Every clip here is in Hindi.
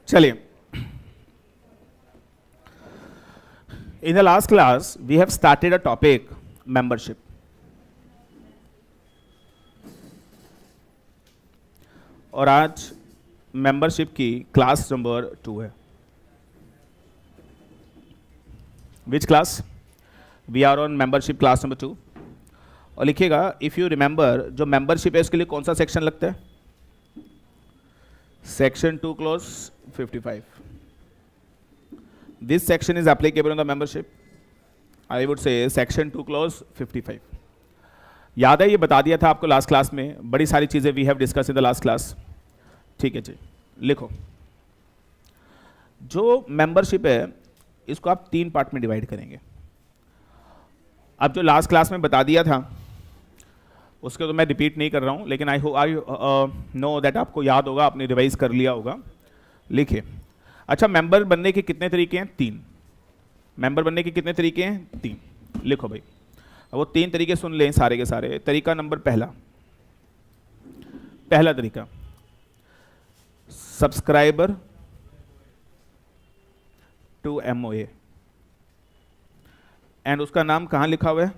चलिए, in the last class we have started a topic membership. और आज मेंबरशिप की क्लास नंबर 2 है. Which class? We are on membership class number 2. और लिखिएगा, इफ यू रिमेंबर, जो मेंबरशिप है उसके लिए कौन सा सेक्शन लगता है? Section 2 clause 55. This section is applicable on the membership. I would say section 2 clause 55. याद है, ये बता दिया था आपको लास्ट क्लास में. बड़ी सारी चीजें we have discuss in the last class. ठीक है जी, लिखो. जो मेंबरशिप है इसको आप 3 पार्ट में डिवाइड करेंगे. अब जो लास्ट क्लास में बता दिया था उसके तो मैं रिपीट नहीं कर रहा हूं, लेकिन आई नो दैट आपको याद होगा, आपने रिवाइज कर लिया होगा. लिखिए. अच्छा, मेंबर बनने के कितने तरीके हैं? 3. मेंबर बनने के कितने तरीके हैं? 3. लिखो भाई. अब वो 3 तरीके सुन लें सारे के सारे. तरीका नंबर पहला तरीका, सब्सक्राइबर टू MOA. एंड उसका नाम कहां लिखा हुआ है?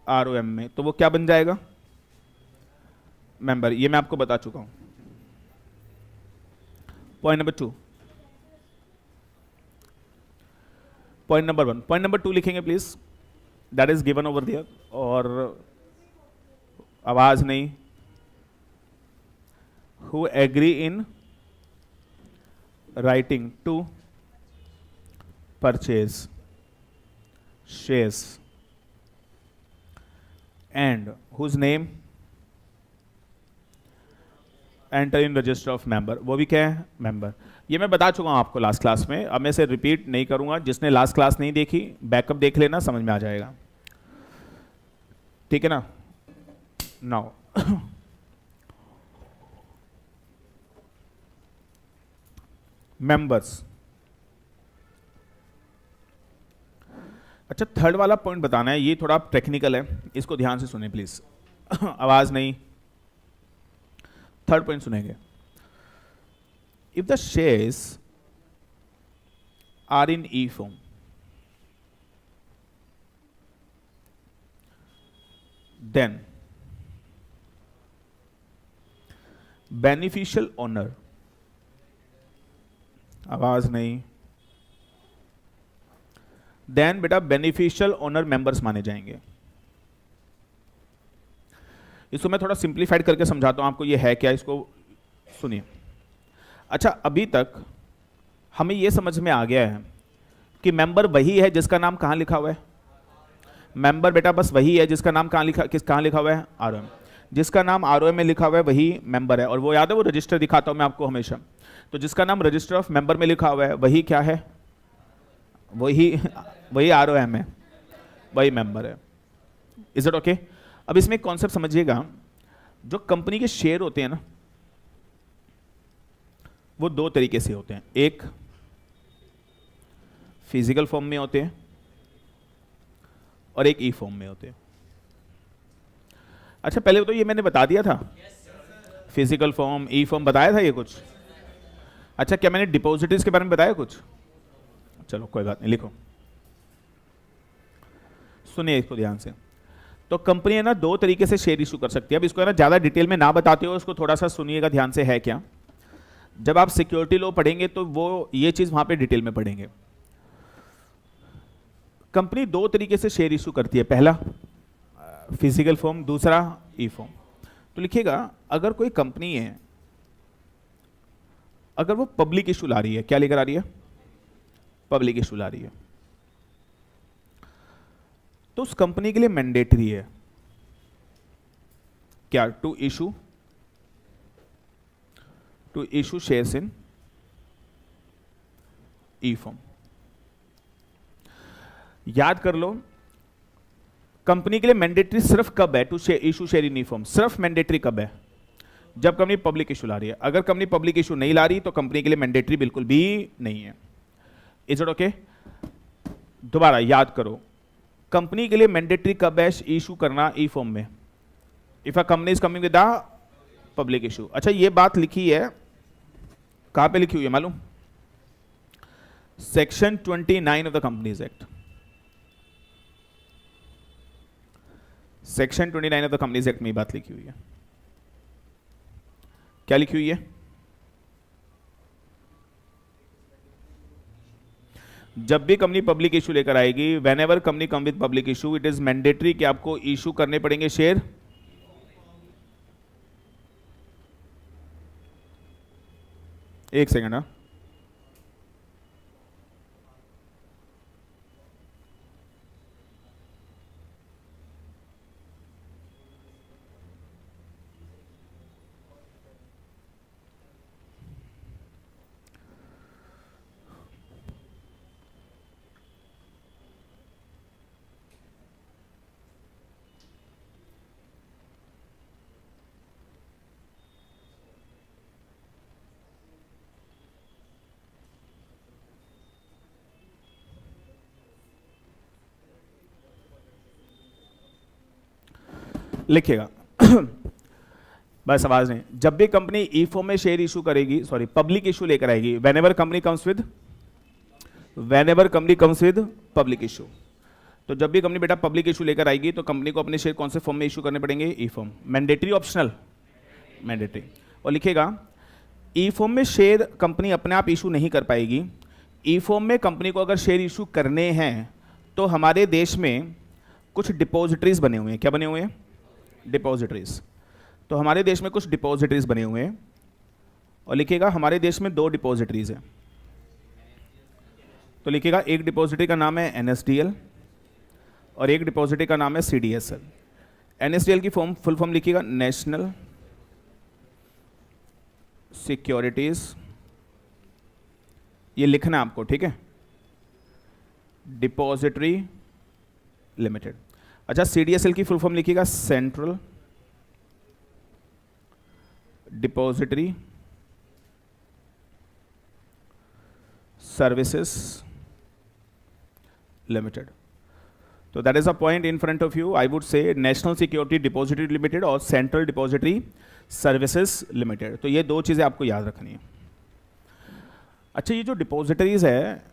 ROM में. तो वो क्या बन जाएगा? मेंबर. ये मैं आपको बता चुका हूं. Point number 2. Point number 1. Point number 2 लिखेंगे please. That is given over there. और आवाज नहीं. Who agree in writing to purchase shares and whose name enter in register of member. वो भी क्या है? मेंबर. ये मैं बता चुका हूं आपको लास्ट क्लास में. अब मैं इसे रिपीट नहीं करूंगा. जिसने लास्ट क्लास नहीं देखी, बैकअप देख लेना, समझ में आ जाएगा. ठीक है ना? Now members. अच्छा, थर्ड वाला पॉइंट बताना है. ये थोड़ा टेक्निकल है, इसको ध्यान से सुने प्लीज. आवाज नहीं. थर्ड पॉइंट सुनेंगे. If the shares are in e form, then beneficial owner. आवाज नहीं. देन बेटा बेनिफिशियल ओनर मेंबर्स माने जाएंगे. इसको मैं थोड़ा सिंप्लीफाइड करके समझाता हूं आपको. ये है क्या, इसको सुनिए. अच्छा, अभी तक हमें यह समझ में आ गया है कि मेंबर वही है जिसका नाम कहां लिखा हुआ है? मेंबर बेटा बस वही है जिसका नाम कहां लिखा हुआ है? ROM. जिसका नाम ROM में लिखा हुआ है वही मेंबर है. और वो याद है, वो रजिस्टर दिखाता हूं मैं आपको हमेशा. तो जिसका नाम रजिस्टर ऑफ मेंबर में लिखा हुआ है वही क्या है? वही ROM है, वही मेंबर है. Is it okay? अब इसमें एक कॉन्सेप्ट समझिएगा. जो कंपनी के शेयर होते हैं ना, वो 2 तरीके से होते हैं. एक फिजिकल फॉर्म में होते हैं और एक ई फॉर्म में होते हैं. अच्छा, पहले तो ये मैंने बता दिया था. फिजिकल फॉर्म, ई फॉर्म बताया था ये कुछ. अच्छा, क्या मैंने डिपॉजिटरीज के बारे में बताया कुछ? चलो कोई बात नहीं, लिखो. सुनिए इसको ध्यान से. तो कंपनी है ना 2 तरीके से शेयर इशू कर सकती है. अब इसको है ना ज्यादा डिटेल में ना बताते हो, इसको थोड़ा सा सुनिएगा ध्यान से. है क्या? जब आप सिक्योरिटी लॉ पढ़ेंगे तो वो ये चीज वहां पे डिटेल में पढ़ेंगे. कंपनी 2 तरीके से शेयर इशू करती है. पहला फिजिकल फॉर्म, दूसरा ई फॉर्म. तो लिखिएगा, अगर कोई कंपनी है, अगर वो पब्लिक इशू ला रही है, क्या लेकर आ रही है? पब्लिक इशू ला रही है, तो उस कंपनी के लिए मैंडेटरी है क्या? To issue shares in e form. याद कर लो, कंपनी के लिए मैंडेटरी सिर्फ कब है? To issue share in e form. सिर्फ मैंडेटरी कब है? जब कंपनी पब्लिक इशू ला रही है. अगर कंपनी पब्लिक इशू नहीं ला रही तो कंपनी के लिए मैंडेटरी बिल्कुल भी नहीं है. Is it okay? दोबारा याद करो, कंपनी के लिए मैंडेटरी कब है इशू करना? ई फॉर्म में. If a company is coming with the public issue. अच्छा, ये बात लिखी है कहां पे लिखी हुई है मालूम? Section 29 of the companies act. Section 29 of the companies act में ये बात लिखी हुई है। क्या लिखी हुई है? जब भी कंपनी पब्लिक इशू लेकर आएगी, when ever company come with public issue, it is mandatory कि आपको इशू करने पड़ेंगे शेयर एक सेकंड। हाँ, लिखिएगा बस आवाज नहीं। जब भी कंपनी ई फॉर्म में शेयर इशू करेगी, सॉरी पब्लिक इशू लेकर आएगी, when ever company comes with public issue, तो जब भी कंपनी बेटा पब्लिक इशू लेकर आएगी तो कंपनी को अपने शेयर कौन से फॉर्म में इशू करने पड़ेंगे? E form. Mandatory optional? Mandatory. और लिखेगा ई फॉर्म में शेयर कंपनी अपने आप इशू नहीं कर पाएगी। ई फॉर्म में कंपनी को अगर शेयर इशू करने हैं तो हमारे देश में कुछ डिपॉजिटरीज बने हुए हैं। क्या बने हुए हैं? डिपॉजिटरीज। तो हमारे देश में कुछ डिपॉजिटरीज बने हुए हैं और लिखिएगा हमारे देश में 2 डिपॉजिटरीज हैं। तो लिखिएगा एक डिपॉजिटरी का नाम है NSDL और एक डिपॉजिटरी का नाम है CDSL। NSDL की फुल फॉर्म लिखिएगा नेशनल सिक्योरिटीज, ये लिखना आपको, ठीक है, डिपॉजिटरी लिमिटेड। अच्छा, CDSL की फुल फॉर्म लिखिएगा सेंट्रल डिपॉजिटरी सर्विसेज लिमिटेड। तो that is a point in front of you. I would say national security depository limited और सेंट्रल डिपॉजिटरी सर्विसेज लिमिटेड। तो ये 2 चीजें आपको याद रखनी है। अच्छा, ये जो डिपॉजिटरीज है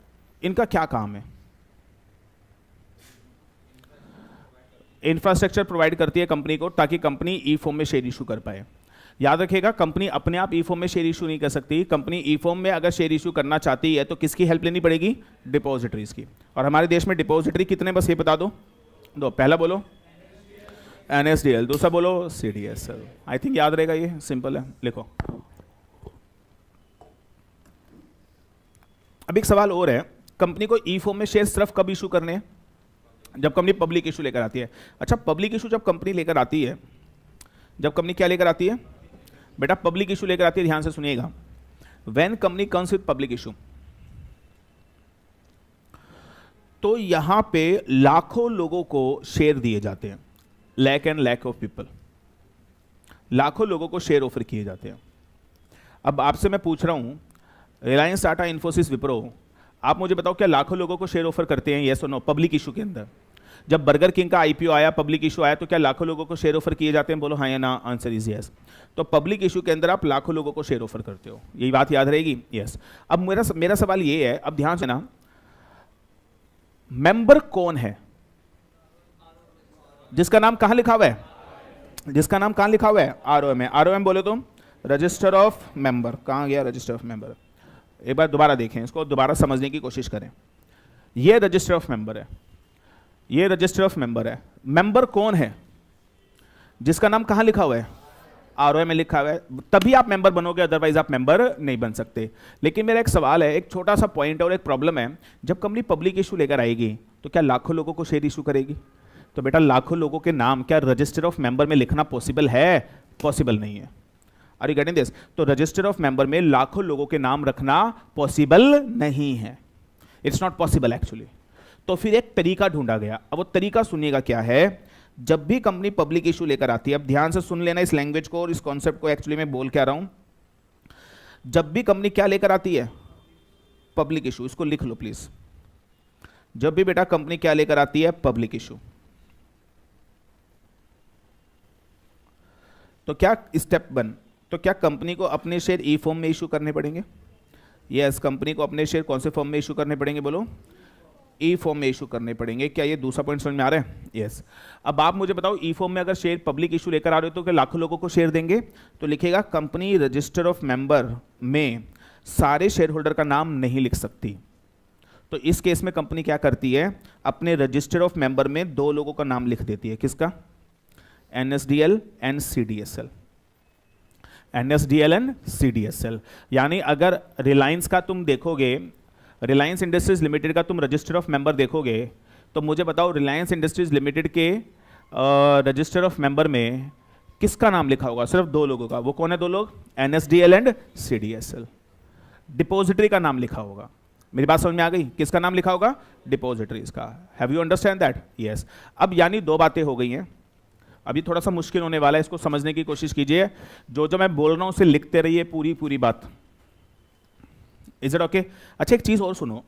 इनका क्या काम है? इंफ्रास्ट्रक्चर प्रोवाइड करती है कंपनी को ताकि कंपनी ई फॉर्म में शेयर इशू कर पाए। याद रखिएगा, कंपनी अपने आप ई फॉर्म में शेयर इशू नहीं कर सकती। कंपनी ई फॉर्म में अगर शेयर इशू करना चाहती है तो किसकी हेल्प लेनी पड़ेगी? डिपॉजिटरीज की। और हमारे देश में डिपॉजिटरी कितने, बस ये बता दो। पहला बोलो NSDL, दूसरा बोलो CDSL। आई थिंक याद रहेगा, ये सिंपल है, लिखो। अब एक सवाल और है, कंपनी को ई फॉर्म में शेयर सिर्फ कब इशू करने हैं? जब कंपनी पब्लिक इशू लेकर आती है। अच्छा, पब्लिक इशू जब कंपनी लेकर आती है, जब कंपनी क्या लेकर आती है बेटा? पब्लिक इशू लेकर आती है। ध्यान से सुनिएगा, when company comes with public issue, तो यहां पे लाखों लोगों को शेयर दिए जाते हैं। Lakh and lakh of people, लाखों लोगों को शेयर ऑफर किए जाते हैं। अब आपसे मैं पूछ रहा हूं, रिलायंस, टाटा, इन्फोसिस, विप्रो, आप मुझे बताओ क्या लाखों लोगों को शेयर ऑफर करते हैं? येस और नो? पब्लिक इशू के अंदर जब बर्गर किंग का IPO आया, पब्लिक इशू आया, तो क्या लाखों लोगों को शेयर ऑफर किए जाते हैं? बोलो हाँ या ना। Answer is yes. तो पब्लिक इशू के अंदर आप लाखों लोगों को शेयर ऑफर करते हो, यही बात याद रहेगी। यस। अब मेरा सवाल ये है, अब ध्यान से ना, मेंबर कौन है जिसका नाम कहां लिखा हुआ है? जिसका नाम कहां लिखा हुआ है? ROM में। ROM बोले तो रजिस्टर ऑफ मेंबर। कहां गया रजिस्टर ऑफ मेंबर? एक बार दोबारा देखें, इसको दोबारा समझने की कोशिश करें। ये रजिस्टर ऑफ मेंबर है, ये रजिस्टर ऑफ मेंबर है। मेंबर कौन है? जिसका नाम कहां लिखा हुआ है? ROM में लिखा हुआ है, तभी आप मेंबर बनोगे, अदरवाइज आप मेंबर नहीं बन सकते। लेकिन मेरा एक सवाल है, एक छोटा सा पॉइंट और एक प्रॉब्लम है। जब कंपनी पब्लिक इशू लेकर आएगी तो क्या लाखों लोगों को शेयर इशू करेगी? तो बेटा लाखों लोगों के नाम क्या रजिस्टर ऑफ मेंबर में लिखना पॉसिबल है? पॉसिबल नहीं है। Are you getting this? तो रजिस्टर ऑफ मेंबर में लाखों लोगों के नाम रखना पॉसिबल नहीं है, इट्स नॉट पॉसिबल एक्चुअली। तो फिर एक तरीका ढूंढा गया। अब वो तरीका सुनिएगा क्या है। जब भी कंपनी पब्लिक इशू लेकर आती है, अब ध्यान से सुन लेना इस लैंग्वेज को और इस कॉन्सेप्ट को, एक्चुअली मैं बोल क्या रहा हूं। जब भी कंपनी क्या लेकर आती है? Public issue. इसको लिख लो प्लीज। जब भी बेटा कंपनी क्या लेकर आती है? Public issue. तो क्या स्टेप 1, तो क्या कंपनी को अपने शेयर ई फॉर्म में इशू करने पड़ेंगे? यस, कंपनी को अपने शेयर कौन से फॉर्म में इशू करने पड़ेंगे, बोलो, ई फॉर्म में इशू करने पड़ेंगे। क्या ये दूसरा पॉइंट समझ में आ रहा है? यस। अब आप मुझे बताओ, ई फॉर्म में अगर शेयर पब्लिक इशू लेकर आ रहे हो तो क्या लाखों लोगों को शेयर देंगे? तो लिखेगा कंपनी रजिस्टर ऑफ मेंबर में सारे शेयर होल्डर का नाम नहीं लिख सकती। तो इस केस में कंपनी क्या करती है, अपने रजिस्टर ऑफ मेंबर में 2 लोगों का नाम लिख देती है। किसका? NSDL and CDSL। NSDL and CDSL। यानी अगर रिलायंस का तुम देखोगे, रिलायंस इंडस्ट्रीज लिमिटेड का तुम रजिस्टर ऑफ मेंबर देखोगे, तो मुझे बताओ रिलायंस इंडस्ट्रीज लिमिटेड के रजिस्टर ऑफ मेंबर में किसका नाम लिखा होगा? सिर्फ 2 लोगों का। वो कौन है 2 लोग? NSDL and CDSL। डिपोजिटरी का नाम लिखा होगा। मेरी बात समझ में आ गई? किसका नाम लिखा होगा? डिपोजिटरीज का। Have you understand that? Yes. अब यानी 2 बातें हो गई हैं। अभी थोड़ा सा मुश्किल होने वाला है, इसको समझने की कोशिश कीजिए। जो मैं बोल रहा हूं उसे लिखते रहिए पूरी बात। Is it okay? अच्छा, एक चीज और सुनो।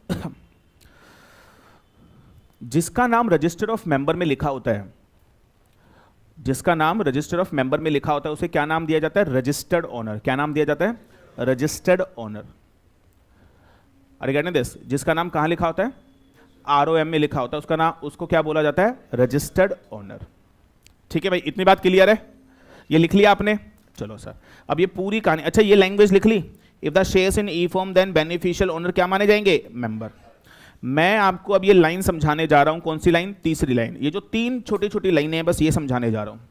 जिसका नाम रजिस्टर ऑफ मेंबर में लिखा होता है, जिसका नाम रजिस्टर ऑफ मेंबर में लिखा होता है, उसे क्या नाम दिया जाता है? Registered owner. क्या नाम दिया जाता है? Registered owner. अरे गेट दिस, जिसका नाम कहां लिखा होता है? ROM में लिखा होता है, उसका नाम, उसको क्या बोला जाता है? Registered owner. ठीक है भाई, इतनी बात क्लियर है? ये लिख लिया आपने? चलो सर, अब ये पूरी कहानी। अच्छा, ये लैंग्वेज लिख ली। If the shares in e form then beneficial owner क्या माने जाएंगे? मेंबर। मैं आपको अब ये लाइन समझाने जा रहा हूं। कौन सी लाइन? तीसरी लाइन। ये जो 3 छोटी छोटी लाइनें हैं, बस ये समझाने जा रहा हूं।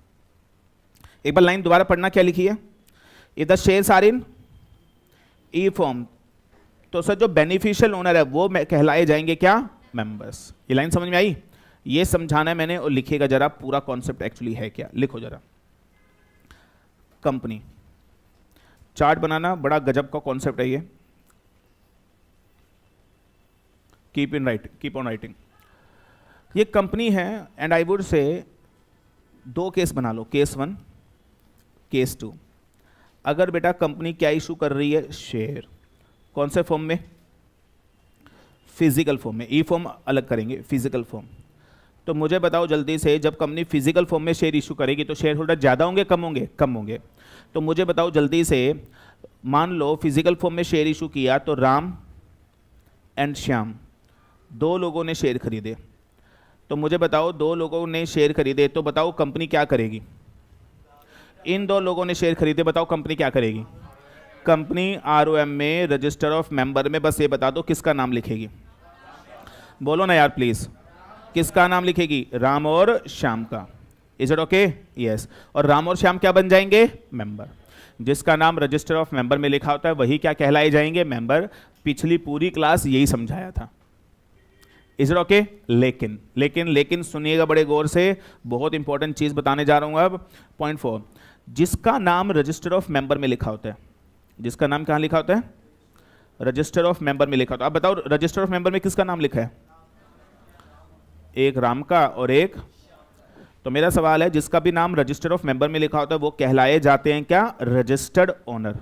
एक बार लाइन दोबारा पढ़ना, क्या लिखी है? If the shares are in e form, तो सर जो बेनिफिशियल ओनर है वो कहलाए जाएंगे क्या? मेंबर्स। ये लाइन समझ में आई? ये समझाना है मैंने, और लिखिएगा जरा पूरा कॉन्सेप्ट एक्चुअली है क्या। लिखो जरा। कंपनी चार्ट बनाना बड़ा गजब का कॉन्सेप्ट है ये। Keep on writing. ये कंपनी है, and I would say 2 case बना लो, केस 1, केस 2। अगर बेटा कंपनी क्या इशू कर रही है? शेयर। कौन से फॉर्म में? फिजिकल फॉर्म में। ई फॉर्म अलग करेंगे, फिजिकल फॉर्म। तो मुझे बताओ जल्दी से, जब कंपनी फिजिकल फॉर्म में शेयर इशू करेगी तो शेयर होल्डर ज़्यादा होंगे कम होंगे? कम होंगे। तो मुझे बताओ जल्दी से, मान लो फिजिकल फॉर्म में शेयर इशू किया तो राम एंड श्याम 2 लोगों ने शेयर खरीदे। तो मुझे बताओ 2 लोगों ने शेयर खरीदे, तो बताओ कंपनी क्या करेगी? इन 2 लोगों ने शेयर खरीदे, बताओ कंपनी क्या करेगी? कंपनी ROM में रजिस्टर ऑफ मेंबर में बस ये बता दो किसका नाम लिखेगी? बोलो ना यार प्लीज, किसका नाम लिखेगी? राम और श्याम का। Is it okay? यस। और राम और श्याम क्या बन जाएंगे? मेंबर। जिसका नाम रजिस्टर ऑफ मेंबर में लिखा होता है वही क्या कहलाए जाएंगे? मेंबर। पिछली पूरी क्लास यही समझाया था। Is it okay? लेकिन सुनिएगा बड़े गौर से, बहुत इंपॉर्टेंट चीज बताने जा रहा हूं अब। पॉइंट 4, जिसका नाम रजिस्टर ऑफ मेंबर में लिखा होता है, जिसका नाम कहां लिखा होता है? रजिस्टर ऑफ मेंबर में लिखा होता है। अब बताओ रजिस्टर ऑफ मेंबर में किसका नाम लिखा है? एक राम का और एक। तो मेरा सवाल है, जिसका भी नाम रजिस्टर ऑफ मेंबर में लिखा होता है वो कहलाए जाते हैं क्या? Registered owner.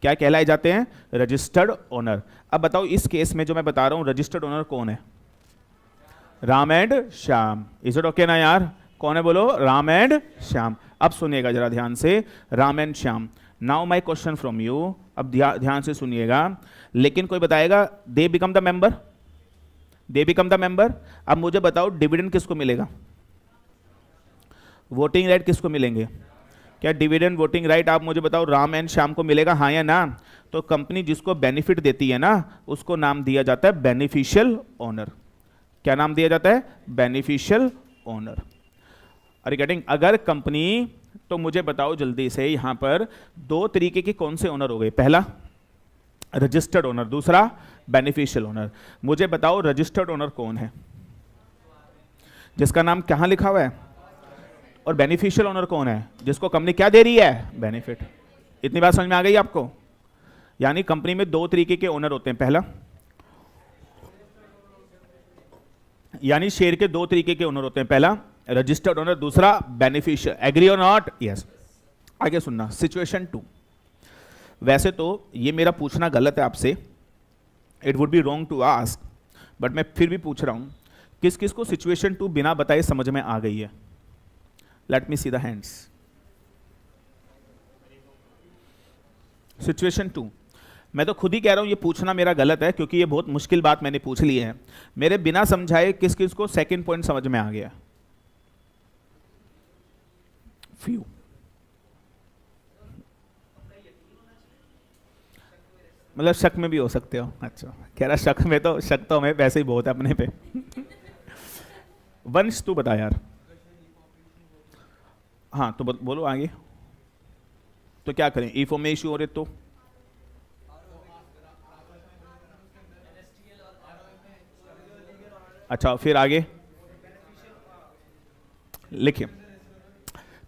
क्या कहलाए जाते हैं? Registered owner. अब बताओ इस केस में जो मैं बता रहा हूं, रजिस्टर्ड ओनर कौन है? Ram and Shyam. Is it okay ना यार? कौन है बोलो? राम एंड श्याम। अब सुनिएगा जरा ध्यान से, Ram and Shyam. Now my question from you, अब ध्यान से सुनिएगा। लेकिन कोई बताएगा they become the member, they become the member. अब मुझे बताओ डिविडेंड किसको मिलेगा? वोटिंग राइट किसको मिलेंगे? क्या डिविडेंड वोटिंग राइट आप मुझे बताओ राम एंड श्याम को मिलेगा, हाँ या ना? तो कंपनी जिसको बेनिफिट देती है ना, उसको नाम दिया जाता है बेनिफिशियल ओनर। क्या नाम दिया जाता है? Beneficial owner. अरे गेटिंग? अगर कंपनी, तो मुझे बताओ जल्दी से, यहां पर 2 तरीके के कौन से ओनर हो गए? पहला रजिस्टर्ड ओनर, दूसरा बेनिफिशियल ओनर। मुझे बताओ रजिस्टर्ड ओनर कौन है? जिसका नाम कहां लिखा हुआ है? और बेनिफिशियल ओनर कौन है? जिसको कंपनी क्या दे रही है? बेनिफिट। इतनी बात समझ में आ गई आपको? यानी कंपनी में 2 तरीके के ओनर होते हैं। पहला, यानी शेयर के 2 तरीके के ओनर होते हैं। पहला रजिस्टर्ड ओनर, दूसरा बेनिफिशियल। एग्री और नॉट? यस। आगे सुनना, सिचुएशन 2। वैसे तो ये मेरा पूछना गलत है आपसे, it would be wrong to ask, but मैं फिर भी पूछ रहा हूं, किस किस को सिचुएशन 2 बिना बताए समझ में आ गई है? Let me see the hands. Situation 2, मैं तो खुद ही कह रहा हूं ये पूछना मेरा गलत है, क्योंकि ये बहुत मुश्किल बात मैंने पूछ ली है। मेरे बिना समझाए किस किस को सेकंड पॉइंट समझ में आ गया? फ्यू। मतलब शक में भी हो सकते हो? अच्छा, कह रहा शक में, तो शक तो हमें वैसे ही बहुत है अपने पे। वंश तू बता यार। हाँ तो बोलो आगे। तो क्या करें, ई फॉर्म में इशू हो रहे तो? अच्छा फिर आगे लिखिए।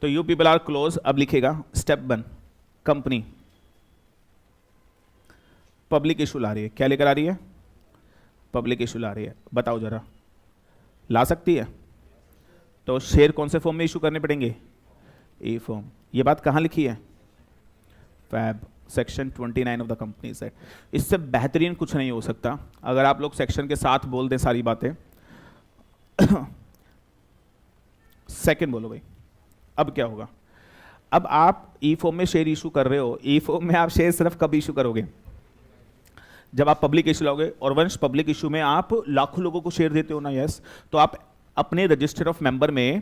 तो यू पीपल आर क्लोज, अब लिखेगा स्टेप 1 कंपनी पब्लिक इशू ला रही है। क्या लेकर आ रही है? पब्लिक इशू ला रही है। बताओ जरा, ला सकती है? तो शेयर कौन से फॉर्म में इशू करने पड़ेंगे? E form. ये बात कहाँ लिखी है? फैब section 29 of the companies act. इससे बेहतरीन कुछ नहीं हो सकता अगर आप लोग सेक्शन के साथ बोल दें सारी बातें। सेकंड बोलो भाई। अब क्या होगा? अब आप ई फॉर्म में शेयर इशू कर रहे हो। ई फॉर्म में आप शेयर सिर्फ कब इशू करोगे? जब आप पब्लिक इशू लाओगे। और वंश पब्लिक इशू में आप लाखों लोगों को शेयर देते हो ना? यस। तो आप अपने रजिस्टर ऑफ मेंबर में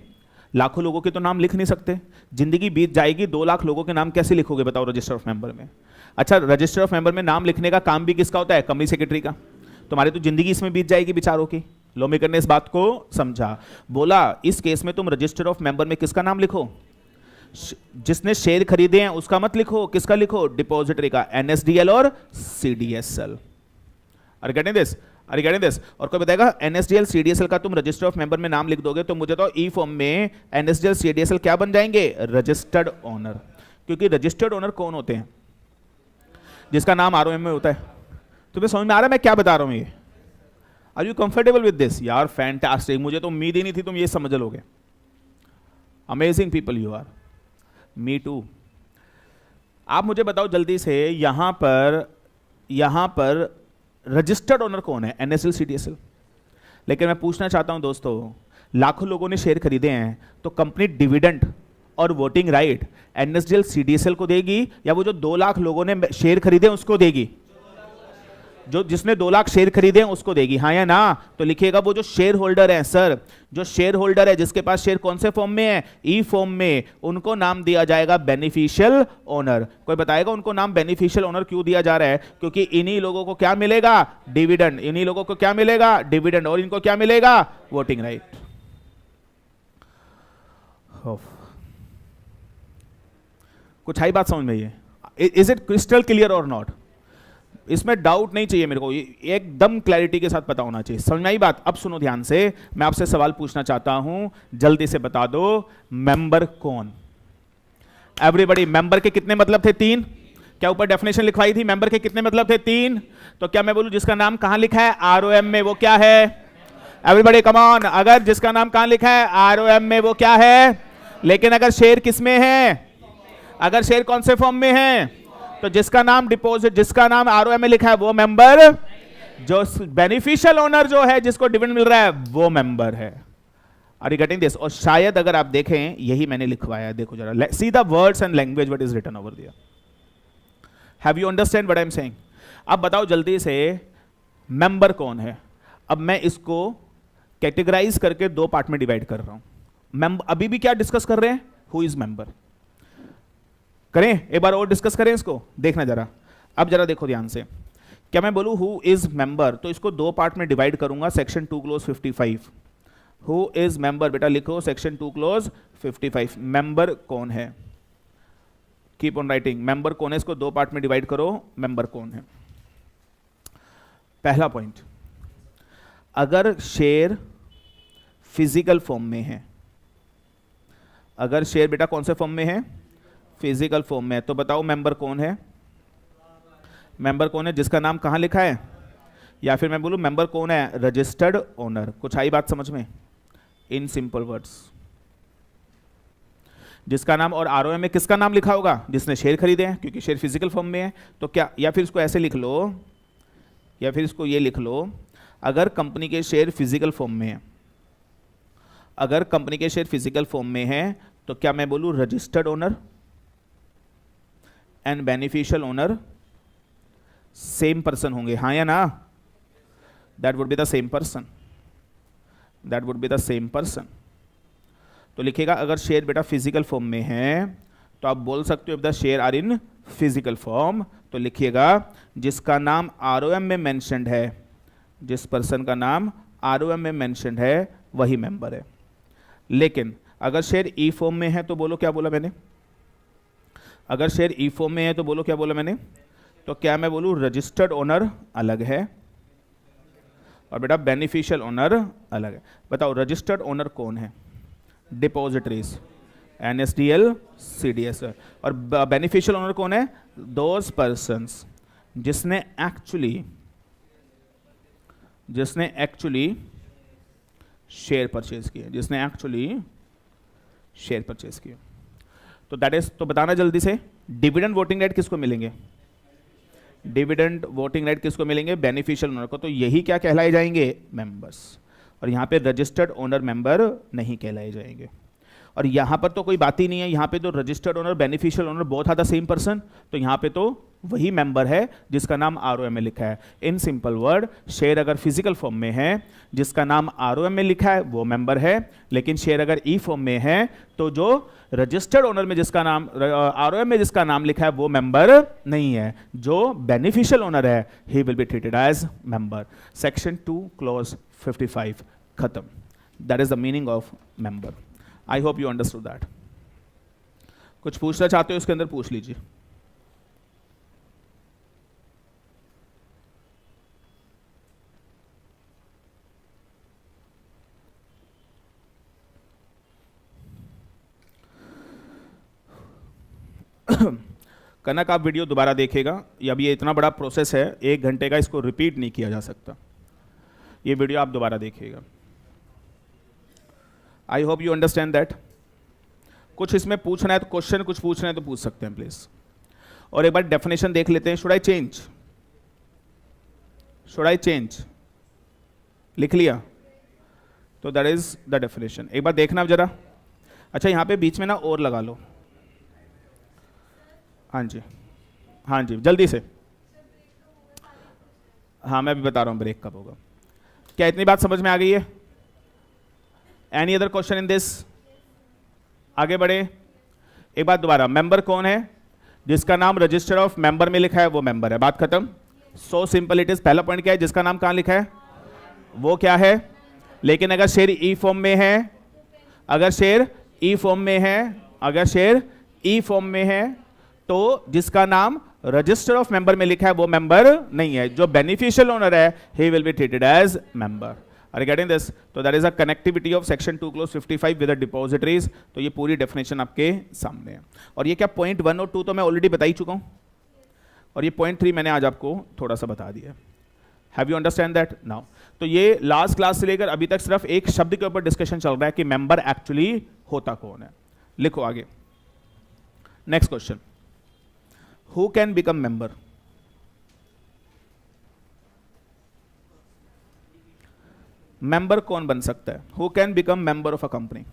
लाखों लोगों के तो नाम लिख नहीं सकते। जिंदगी बीत जाएगी, 2 लाख लोगों के नाम कैसे लिखोगे बताओ रजिस्टर ऑफ मेंबर में? अच्छा, रजिस्टर ऑफ मेंबर में नाम लिखने का काम भी किसका होता है? कंपनी सेक्रेटरी का। तुम्हारी तो जिंदगी इसमें बीत जाएगी बेचारों की। लॉ मेकर ने इस बात को समझा, बोला इस केस में तुम रजिस्टर ऑफ मेंबर में किसका नाम लिखो? जिसने शेयर खरीदे हैं उसका मत लिखो। किसका लिखो? डिपॉजिटरी का, एनएसडीएल और CDSL. Are getting this? Are getting this? और कोई बताएगा एनएसडीएल सीडीएसएल का तुम रजिस्टर ऑफ मेंबर में नाम लिख दोगे तो मुझे तो ई फॉर्म में एनएसडीएल सीडीएसएल क्या बन जाएंगे? Registered owner. क्योंकि रजिस्टर्ड ओनर कौन होते हैं? जिसका नाम आरओएम में होता है। तुम्हें समझ में आ रहा है मैं क्या बता रहा हूं? ये are you comfortable with this? यार फैंटास्टिक, मुझे तो उम्मीद ही नहीं थी तुम ये समझ लोगे। Amazing people you are. Me too. आप मुझे बताओ जल्दी से, यहां पर रजिस्टर्ड ओनर कौन है? NSL CDSL. लेकिन मैं पूछना चाहता हूं दोस्तों, लाखों लोगों ने शेयर खरीदे हैं तो कंपनी डिविडेंड और वोटिंग राइट एनएसडीएल सीडीएसएल को देगी या वो जो 2 लाख लोगों ने शेयर खरीदे उसको देगी? जो जिसने 2 लाख शेयर खरीदे हैं उसको देगी, हाँ या ना? तो लिखिएगा वो जो शेयर होल्डर है सर, जो शेयर होल्डर है जिसके पास शेयर कौन से फॉर्म में है? ई फॉर्म में, उनको नाम दिया जाएगा बेनिफिशियल ओनर। कोई बताएगा उनको नाम बेनिफिशियल ओनर क्यों दिया जा रहा है? क्योंकि इन्हीं लोगों को क्या मिलेगा? डिविडेंड। इन्हीं लोगों को क्या मिलेगा? डिविडेंड। और इनको क्या मिलेगा? Voting right. कुछ आई बात समझ में? ये इज इट क्रिस्टल क्लियर और नॉट? इसमें डाउट नहीं चाहिए मेरे को, एकदम क्लैरिटी के साथ पता होना चाहिए। समझ में आई बात? अब सुनो ध्यान से, मैं आपसे सवाल पूछना चाहता हूं, जल्दी से बता दो मेंबर कौन? एवरीबॉडी, मेंबर के कितने मतलब थे? 3। क्या ऊपर डेफिनेशन लिखवाई थी? मेंबर के कितने मतलब थे? 3। तो क्या मैं बोलूं जिसका नाम कहां लिखा है? आरओएम में, वो क्या है? Everybody come on. अगर जिसका नाम कहां लिखा है? आरओएम में, वो क्या है? लेकिन अगर शेयर किस में है? अगर शेयर कौन से फॉर्म में है? तो जिसका नाम डिपॉजिट, जिसका नाम आरओएम में लिखा है वो मेंबर, जो बेनिफिशियल ओनर जो है जिसको डिविडेंड मिल रहा है वो मेंबर है। Are you getting this? और शायद अगर आप देखें यही मैंने लिखवाया है, देखो जरा, see the words and language what is written over there. Have you understand what I am saying? अब बताओ जल्दी से मेंबर कौन है? अब मैं इसको कैटेगराइज करके 2 पार्ट में डिवाइड कर रहा हूं। अभी भी क्या डिस्कस कर रहे हैं? Who is member. करें एक बार और डिस्कस करें इसको, देखना जरा। अब जरा देखो ध्यान से, क्या मैं बोलूं हु इज मेंबर तो इसको 2 पार्ट में डिवाइड करूंगा। Section 2 close 55। Who is member, बेटा लिखो सेक्शन 2 क्लोज 55। मेंबर कौन है? Keep on writing. मेंबर कौन है, इसको 2 पार्ट में डिवाइड करो। मेंबर कौन है? पहला पॉइंट, अगर शेयर फिजिकल फॉर्म में है, अगर शेयर बेटा कौन से फॉर्म में है? फिजिकल फॉर्म में। तो बताओ मेंबर कौन है? मेंबर कौन है जिसका नाम कहां लिखा है? या फिर मैं बोलूं मेंबर कौन है? Registered owner. कुछ आई बात समझ में? इन सिंपल वर्ड्स, जिसका नाम, और आरओएम में किसका नाम लिखा होगा? जिसने शेयर खरीदे हैं, क्योंकि शेयर फिजिकल फॉर्म में है। तो क्या, या फिर इसको ऐसे लिख लो, या फिर इसको ये लिख लो, अगर कंपनी के शेयर फिजिकल फॉर्म में है, अगर कंपनी के शेयर फिजिकल फॉर्म में है तो क्या मैं बोलूं registered owner and beneficial owner same person होंगे, हाँ या ना? That would be the same person, that would be the same person. तो लिखेगा अगर शेयर बेटा फिजिकल फॉर्म में है तो आप बोल सकते हो if the share are in physical form, तो लिखिएगा जिसका नाम आरओएम में मेंशन्ड है, जिस पर्सन का नाम आरओएम में मेंशन्ड है वही मेंबर है। लेकिन अगर शेयर ई फॉर्म में है तो बोलो क्या बोला मैंने? अगर शेयर ई फॉर्म में है तो बोलो क्या बोला मैंने? तो क्या मैं बोलूँ रजिस्टर्ड ओनर अलग है और बेटा बेनिफिशियल ओनर अलग है। बताओ रजिस्टर्ड ओनर कौन है? Depositories, NSDL, CDS. और बेनिफिशियल ओनर कौन है? दोज पर्सन्स जिसने एक्चुअली शेयर परचेज किए, जिसने एक्चुअली शेयर परचेज किए। तो दैट इज, तो बताना जल्दी से, डिविडेंड वोटिंग राइट किसको मिलेंगे? डिविडेंड वोटिंग राइट किसको मिलेंगे? बेनिफिशियल ओनर को। तो यही क्या कहलाए जाएंगे? मेंबर्स। और यहाँ पे रजिस्टर्ड ओनर मेंबर नहीं कहलाए जाएंगे। और यहाँ पर तो कोई बात ही नहीं है, यहाँ पे तो registered owner beneficial owner both are the same person, तो यहाँ पे तो वही मेंबर है जिसका नाम आरओएम में लिखा है। इन सिंपल वर्ड, शेयर अगर फिजिकल फॉर्म में है जिसका नाम आरओएम में लिखा है वो मेंबर है, लेकिन शेयर अगर ई फॉर्म में है तो जो रजिस्टर्ड ओनर में जिसका नाम आरओएम में जिसका नाम लिखा है वो मेंबर नहीं है। जो बेनिफिशियल ओनर है ही will be treated as member. Section 2 clause 55 खत्म। That is the meaning of member. I hope you understood that. कुछ पूछना चाहते हो इसके अंदर पूछ लीजिए। कनक आप वीडियो दोबारा देखेगा, अब ये इतना बड़ा प्रोसेस है 1 घंटे का, इसको रिपीट नहीं किया जा सकता। ये वीडियो आप दोबारा देखिएगा। आई होप यू अंडरस्टैंड दैट। कुछ इसमें पूछना है तो क्वेश्चन कुछ पूछना है तो पूछ सकते हैं प्लीज। और एक बार डेफिनेशन देख लेते हैं। Should I change? Should I change? लिख लिया? तो दैट इज द डेफिनेशन। एक बार देखना जरा। अच्छा यहाँ पे बीच में ना और लगा लो। हाँ जी, हाँ जी, जल्दी से। हाँ मैं भी बता रहा हूँ ब्रेक कब होगा। क्या इतनी बात समझ में आ गई है? Any other question in this? आगे बढ़े। एक बात दोबारा, मेंबर कौन है? जिसका नाम रजिस्टर ऑफ मेंबर में लिखा है वो मेंबर है। बात खत्म। So simple it is. पहला पॉइंट क्या है? जिसका नाम कहां लिखा है वो क्या है? लेकिन अगर शेयर ई फॉर्म में है, अगर शेयर ई फॉर्म में है, अगर शेयर ई फॉर्म में है तो जिसका नाम रजिस्टर ऑफ मेंबर में लिखा है वो मेंबर नहीं है। जो बेनिफिशियल ओनर है ही will be treated as member. Are you getting this? तो that is a connectivity of section 2 clause 55 with the depositories। तो ये पूरी डेफिनेशन आपके सामने है। और ये क्या पॉइंट 1 और 2 तो मैं ऑलरेडी बता ही चुका हूँ, और ये पॉइंट 3 मैंने आज आपको थोड़ा सा बता दिया। Have you understand that now? तो ये लास्ट क्लास से लेकर अभी तक सिर्फ एक शब्द के ऊपर डिस्कशन चल रहा है कि मेंबर एक्चुअली होता कौन है। लिखो आगे। Next question, who can become member? Member कौन बन सकता है? Who can become member of a company?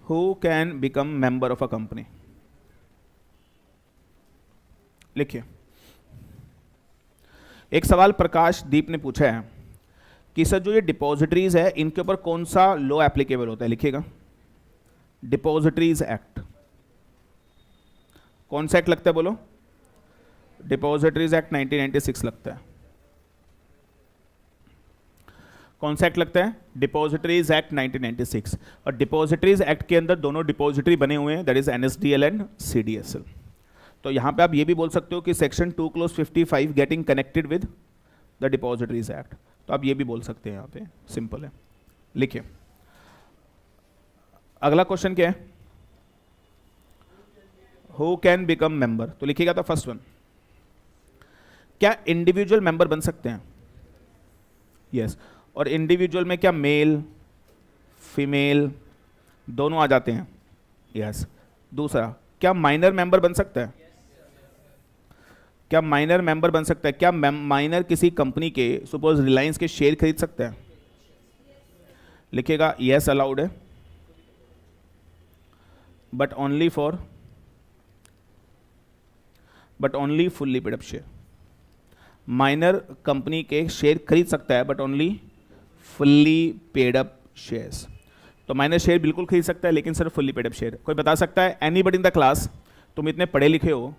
Who can become member of a company? लिखिए। एक सवाल प्रकाश दीप ने पूछा है कि सर जो ये डिपॉजिटरीज है इनके ऊपर कौन सा लॉ एप्लीकेबल होता है? लिखिएगा। Depositories act. कौन सा एक्ट लगता है बोलो? डिपॉजिटरीज एक्ट 1996 लगता है। कौन सा एक्ट लगता है? Depositories act 1996। और डिपॉजिटरीज एक्ट के अंदर दोनों डिपॉजिटरी बने हुए हैं, that is NSDL and CDSL. तो यहां पे आप ये भी बोल सकते हो कि section 2 close 55 getting connected with the depositories act. तो आप ये भी बोल सकते हैं, यहां पे सिंपल है। लिखिए अगला क्वेश्चन क्या है? Who can become member? तो लिखिएगा तो फर्स्ट वन, क्या इंडिविजुअल मेंबर बन सकते हैं? यस। और इंडिविजुअल में क्या मेल फीमेल दोनों आ जाते हैं? यस। दूसरा, क्या माइनर मेंबर बन सकता है? क्या माइनर मेंबर बन सकता है? क्या माइनर किसी कंपनी के, सपोज रिलायंस के शेयर खरीद सकता है? लिखिएगा यस अलाउड है, but only for but only fully paid up share. Minor company के शेयर खरीद सकता है but only fully paid up shares. तो माइनर शेयर बिल्कुल खरीद सकता है लेकिन सिर्फ फुल्ली पेड अप शेयर। कोई बता सकता है एनीबडी इन द क्लास, तुम इतने पढ़े लिखे हो,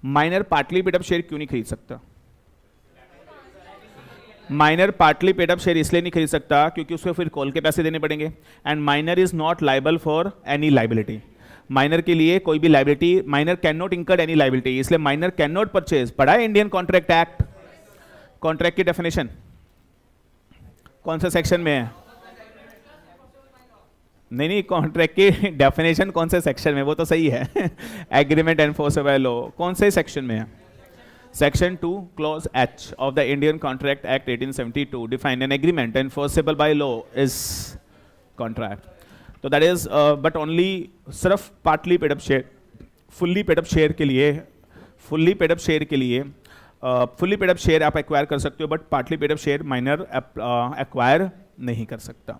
minor partly paid up share क्यों नहीं खरीद सकता? Minor partly paid up share इसलिए नहीं खरीद सकता क्योंकि उसको फिर कॉल के पैसे देने पड़ेंगे, and minor is not liable for any liability. Minor के लिए कोई भी liability, minor can not incurred any liability, इसलिए माइनर कैन नॉट परचेज। पढ़ा है इंडियन कॉन्ट्रैक्ट एक्ट? कॉन्ट्रैक्ट की डेफिनेशन कौन से सेक्शन में है? नहीं, कॉन्ट्रैक्ट की डेफिनेशन कौन से सेक्शन में, वो तो सही है। एग्रीमेंट एनफोर्सेबल बाय लॉ कौन से सेक्शन में है? Section 2 clause H of the Indian contract act 1872 define an agreement enforceable by law is contract. तो दैट इज बट ओनली सिर्फ partly paid up share, fully paid up share के लिए, फुल्ली पेड अप शेयर के लिए फुल्ली पेड अप शेयर आप एक्वायर कर सकते हो but partly paid up share minor acquire नहीं कर सकता।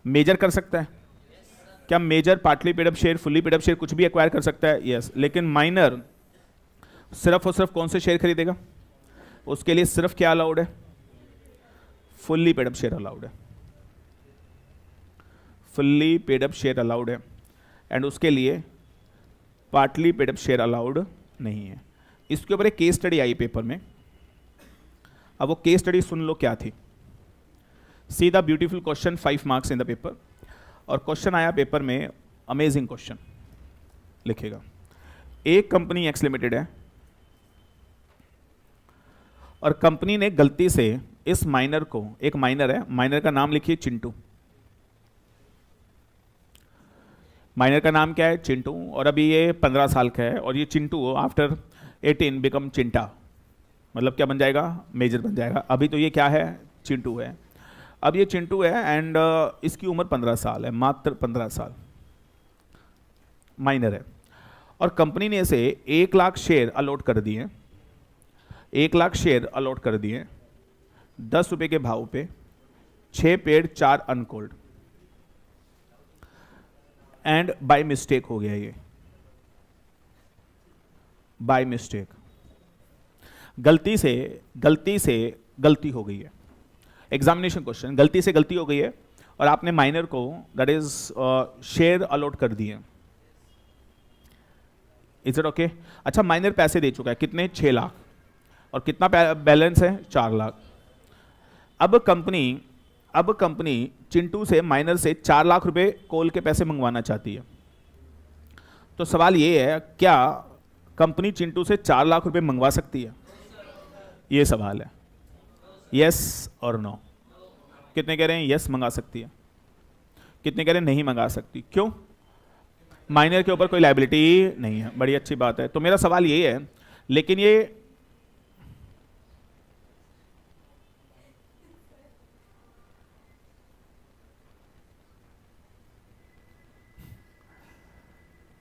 मेजर कर सकता है क्या? Major partly paid up share, fully paid up share कुछ भी एक्वायर कर सकता है, यस। लेकिन माइनर सिर्फ और सिर्फ कौन से शेयर खरीदेगा? उसके लिए सिर्फ क्या अलाउड है? Fully paid up share allowed है, fully paid up share allowed है, एंड उसके लिए partly paid up share allowed नहीं है। इसके ऊपर एक केस स्टडी आई पेपर में। अब वो केस स्टडी सुन लो क्या थी। See the beautiful question, 5 marks in the paper. और क्वेश्चन आया पेपर में, अमेजिंग क्वेश्चन लिखेगा। एक कंपनी एक्स लिमिटेड है और कंपनी ने गलती से इस माइनर को, एक माइनर है, माइनर का नाम लिखिए चिंटू। माइनर का नाम क्या है? चिंटू। और अभी ये 15 साल का है और ये चिंटू आफ्टर 18 बिकम चिंटा, मतलब क्या बन जाएगा? मेजर बन जाएगा। अभी तो ये क्या है? चिंटू है। अब ये चिंटू है एंड इसकी उम्र 15 साल है, मात्र 15 साल, माइनर है। और कंपनी ने इसे 1 लाख शेयर अलॉट कर दिए, 1 लाख शेयर अलॉट कर दिए 10 रुपए के भाव पे, 6 पेड 4 अनकोल्ड, एंड बाय मिस्टेक हो गया ये, बाय मिस्टेक, गलती से गलती हो गई है। एग्जामिनेशन क्वेश्चन, गलती से गलती हो गई है और आपने माइनर को दैट इज शेयर अलॉट कर दिए। Is it okay? अच्छा, माइनर पैसे दे चुका है, कितने? 6 लाख, और कितना बैलेंस है? 4 लाख। अब कंपनी चिंटू से, माइनर से 4 लाख रुपए कॉल के पैसे मंगवाना चाहती है। तो सवाल ये है, क्या कंपनी चिंटू से 4 लाख रुपए मंगवा सकती है? ये सवाल है, यस और नो। कितने कह रहे हैं यस मंगा सकती है, कितने कह रहे हैं नहीं मंगा सकती? क्यों? माइनर के ऊपर कोई लायबिलिटी नहीं है। बड़ी अच्छी बात है। तो मेरा सवाल ये है, लेकिन ये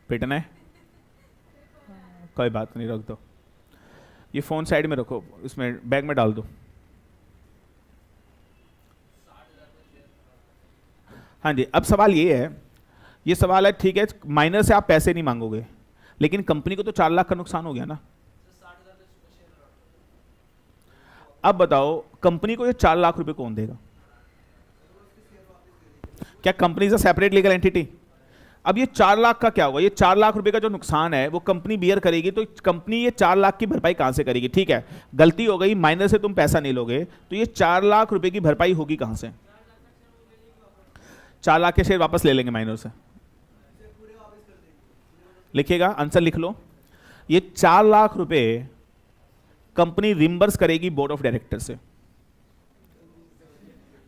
पिटना है, कोई बात नहीं, रख दो। ये फोन साइड में रखो, इसमें बैग में डाल दो। हाँ जी, अब सवाल ये है, ये सवाल है, ठीक है, माइनर से आप पैसे नहीं मांगोगे, लेकिन कंपनी को तो 4 लाख का नुकसान हो गया ना। अब बताओ, कंपनी को ये 4 लाख रुपए कौन देगा? क्या कंपनी से सेपरेट लीगल एंटिटी? अब ये 4 लाख का क्या होगा? ये 4 लाख रुपए का जो नुकसान है वो कंपनी बियर करेगी, तो कंपनी ये 4 लाख की भरपाई कहां से करेगी? ठीक है, गलती हो गई, माइनर से तुम पैसा नहीं लोगे, तो ये 4 लाख रुपए की भरपाई होगी कहां से? 4 लाख के शेयर वापस ले लेंगे माइनर से। लिखिएगा, आंसर लिख लो। ये 4 लाख रुपए कंपनी रिम्बर्स करेगी बोर्ड ऑफ डायरेक्टर से।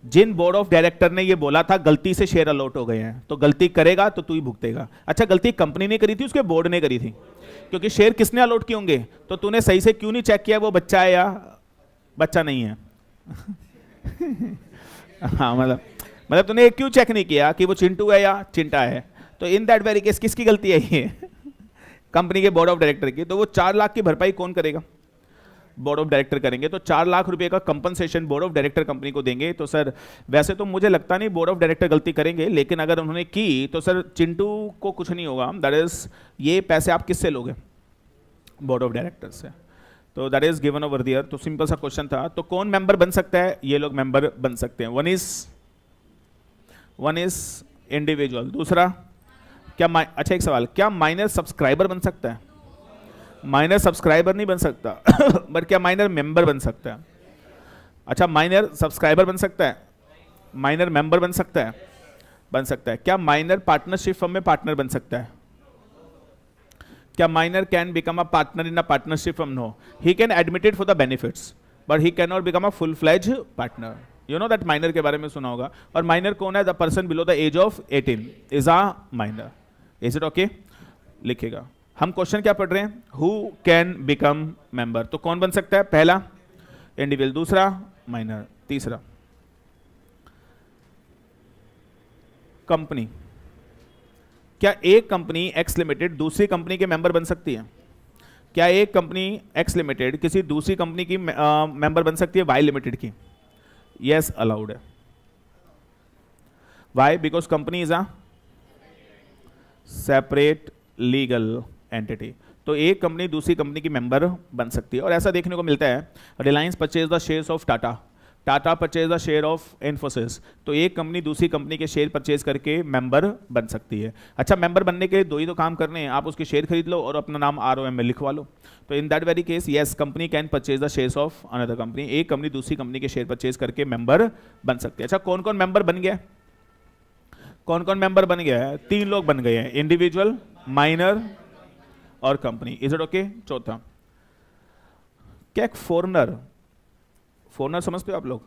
जिन बोर्ड ऑफ डायरेक्टर ने ये बोला था गलती से शेयर अलॉट हो गए हैं, तो गलती करेगा तो तू ही भुगतेगा। अच्छा, गलती कंपनी ने करी थी, उसके बोर्ड ने करी थी, क्योंकि शेयर किसने अलॉट किए होंगे? तो तूने सही से क्यों नहीं चेक किया वो बच्चा है या बच्चा नहीं है? हाँ, मतलब तूने क्यों चेक नहीं किया कि वो चिंटू है या चिंटा है? तो इन दैट वेरी केस किसकी गलती है ये? कंपनी के बोर्ड ऑफ डायरेक्टर की। तो वो 4 लाख की भरपाई कौन करेगा? बोर्ड ऑफ डायरेक्टर करेंगे। तो 4 लाख रुपए का compensation board of director company को देंगे। तो सर वैसे तो मुझे लगता नहीं बोर्ड ऑफ डायरेक्टर गलती करेंगे, लेकिन अगर उन्होंने की तो सर चिंटू को कुछ नहीं होगा। दैट इज, ये पैसे आप किससे लोगे? बोर्ड ऑफ डायरेक्टर्स है। तो दैट इज गिवन ओवर दियर। तो सिंपल सा क्वेश्चन था। तो कौन मेंबर बन सकता है? ये लोग मेंबर बन सकते हैं। One is individual. दूसरा क्या अच्छा एक सवाल, क्या माइनर सब्सक्राइबर बन सकता है? माइनर सब्सक्राइबर नहीं बन सकता बट क्या माइनर मेंबर बन सकता है? अच्छा, माइनर सब्सक्राइबर बन सकता है, माइनर मेंबर बन सकता है, बन सकता है। क्या माइनर पार्टनरशिप फर्म में पार्टनर बन सकता है? क्या minor can become a partner in a partnership firm? No, he can admitted for the benefits but he can not become a full fledge partner. You know that minor के बारे में सुना होगा। और माइनर कौन है? The person below the age of 18 is a minor. Is it okay? लिखेगा। हम क्वेश्चन क्या पढ़ रहे हैं? Who can become member. तो कौन बन सकता है? पहला इंडिविजुअल, दूसरा माइनर, तीसरा कंपनी। क्या एक कंपनी एक्स लिमिटेड दूसरी कंपनी के मेंबर बन सकती है? क्या एक कंपनी एक्स लिमिटेड किसी दूसरी कंपनी की मेंबर बन सकती है वाई लिमिटेड की? यस, अलाउड है। Why? Because company is a separate legal entity. तो एक कंपनी दूसरी कंपनी की मेंबर बन सकती है। और ऐसा देखने को मिलता है, Reliance purchase the shares of Tata, Tata purchase the share of Infosys. तो एक कंपनी दूसरी कंपनी के शेयर परचेज करके मेंबर बन सकती है। अच्छा, मेंबर बनने के दो ही तो काम करने हैं, आप उसके शेयर खरीद लो और अपना नाम ROM में लिखवा लो। तो in that very case yes, company can purchase the shares of another company. एक कंपनी दूसरी कंपनी के शेयर परचेज करके मेंबर बन सकती है। अच्छा, कौन कौन मेंबर बन गया? कौन कौन मेंबर बन गया है? 3 लोग बन गए हैं, इंडिविजुअल, माइनर और कंपनी। Is it okay? चौथा, क्या एक फॉरेनर, फॉरेनर समझते हो आप लोग?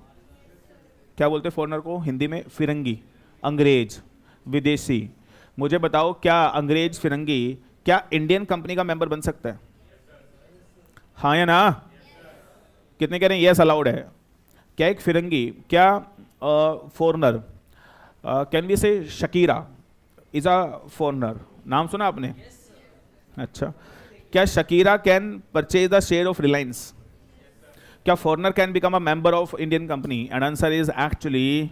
क्या बोलते हैं फॉरेनर को हिंदी में? फिरंगी, अंग्रेज, विदेशी। मुझे बताओ, क्या अंग्रेज फिरंगी क्या इंडियन कंपनी का मेंबर बन सकता है? हाँ या ना? कितने कह रहे हैं यस, अलाउड है? क्या एक फिरंगी, क्या foreigner, can we say Shakira is a foreigner? नाम सुना आपने? अच्छा, क्या Shakira can purchase the share of Reliance? क्या foreigner can become a member of Indian company? And answer is actually,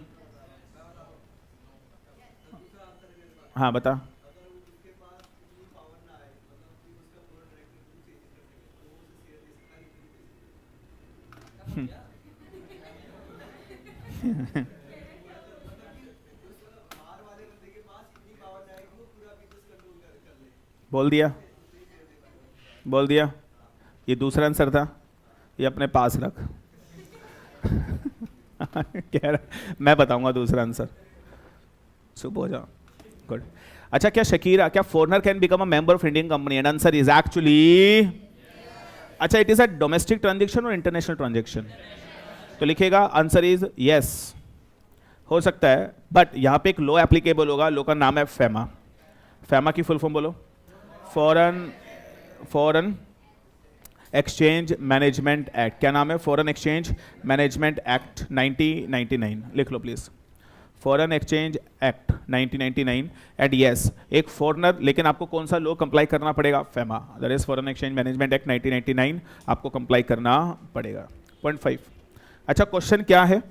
हाँ बता। बोल दिया, बोल दिया। ये दूसरा आंसर था, ये अपने पास रख कह रहा मैं बताऊंगा दूसरा आंसर, चुप हो जाओ। गुड। अच्छा, क्या शकीरा, क्या foreigner can become a member of Indian company? And answer is actually, अच्छा, it is a domestic transaction और इंटरनेशनल ट्रांजेक्शन? तो लिखेगा आंसर इज यस, हो सकता है, बट यहां पे एक लॉ एप्लीकेबल होगा। लॉ का नाम है फेमा। फेमा की फुल फॉर्म बोलो? Foreign exchange management act. क्या नाम है? Foreign exchange management act 1999। लिख लो please, foreign exchange act 1999। And yes, एक फॉरेनर, लेकिन आपको कौन सा लॉ कंप्लाई करना पड़ेगा? FEMA, that is foreign exchange management act 1999 आपको कंप्लाई करना पड़ेगा। पॉइंट 5। अच्छा, क्वेश्चन क्या है?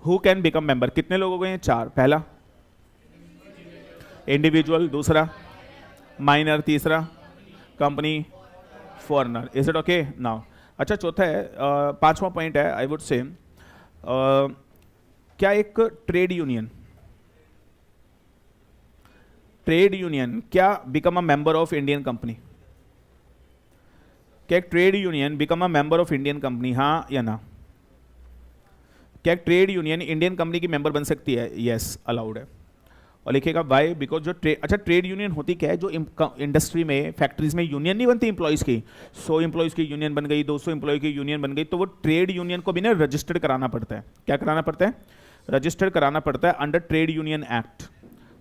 Who can become member? कितने लोग हो गए हैं? 4। पहला इंडिविजुअल, दूसरा माइनर, तीसरा company, foreigner. Is it okay now? अच्छा, चौथा है, 5वां पॉइंट है, आई वुड से, क्या एक ट्रेड यूनियन, क्या become a member of Indian company? क्या एक trade union become a member of Indian company? हाँ या ना? क्या एक ट्रेड यूनियन इंडियन कंपनी की मेंबर बन सकती है? यस, अलाउड है। और लिखेगा वाई? बिकॉज जो अच्छा, ट्रेड यूनियन होती क्या है? जो इंडस्ट्री में, फैक्ट्रीज में यूनियन नहीं बनती इंप्लॉइज की, 100 इंप्लॉइज की यूनियन बन गई, 200 इंप्लॉय की यूनियन बन गई, तो वो ट्रेड यूनियन को भी ना रजिस्टर्ड कराना पड़ता है। क्या कराना पड़ता है? रजिस्टर्ड कराना पड़ता है अंडर ट्रेड यूनियन एक्ट।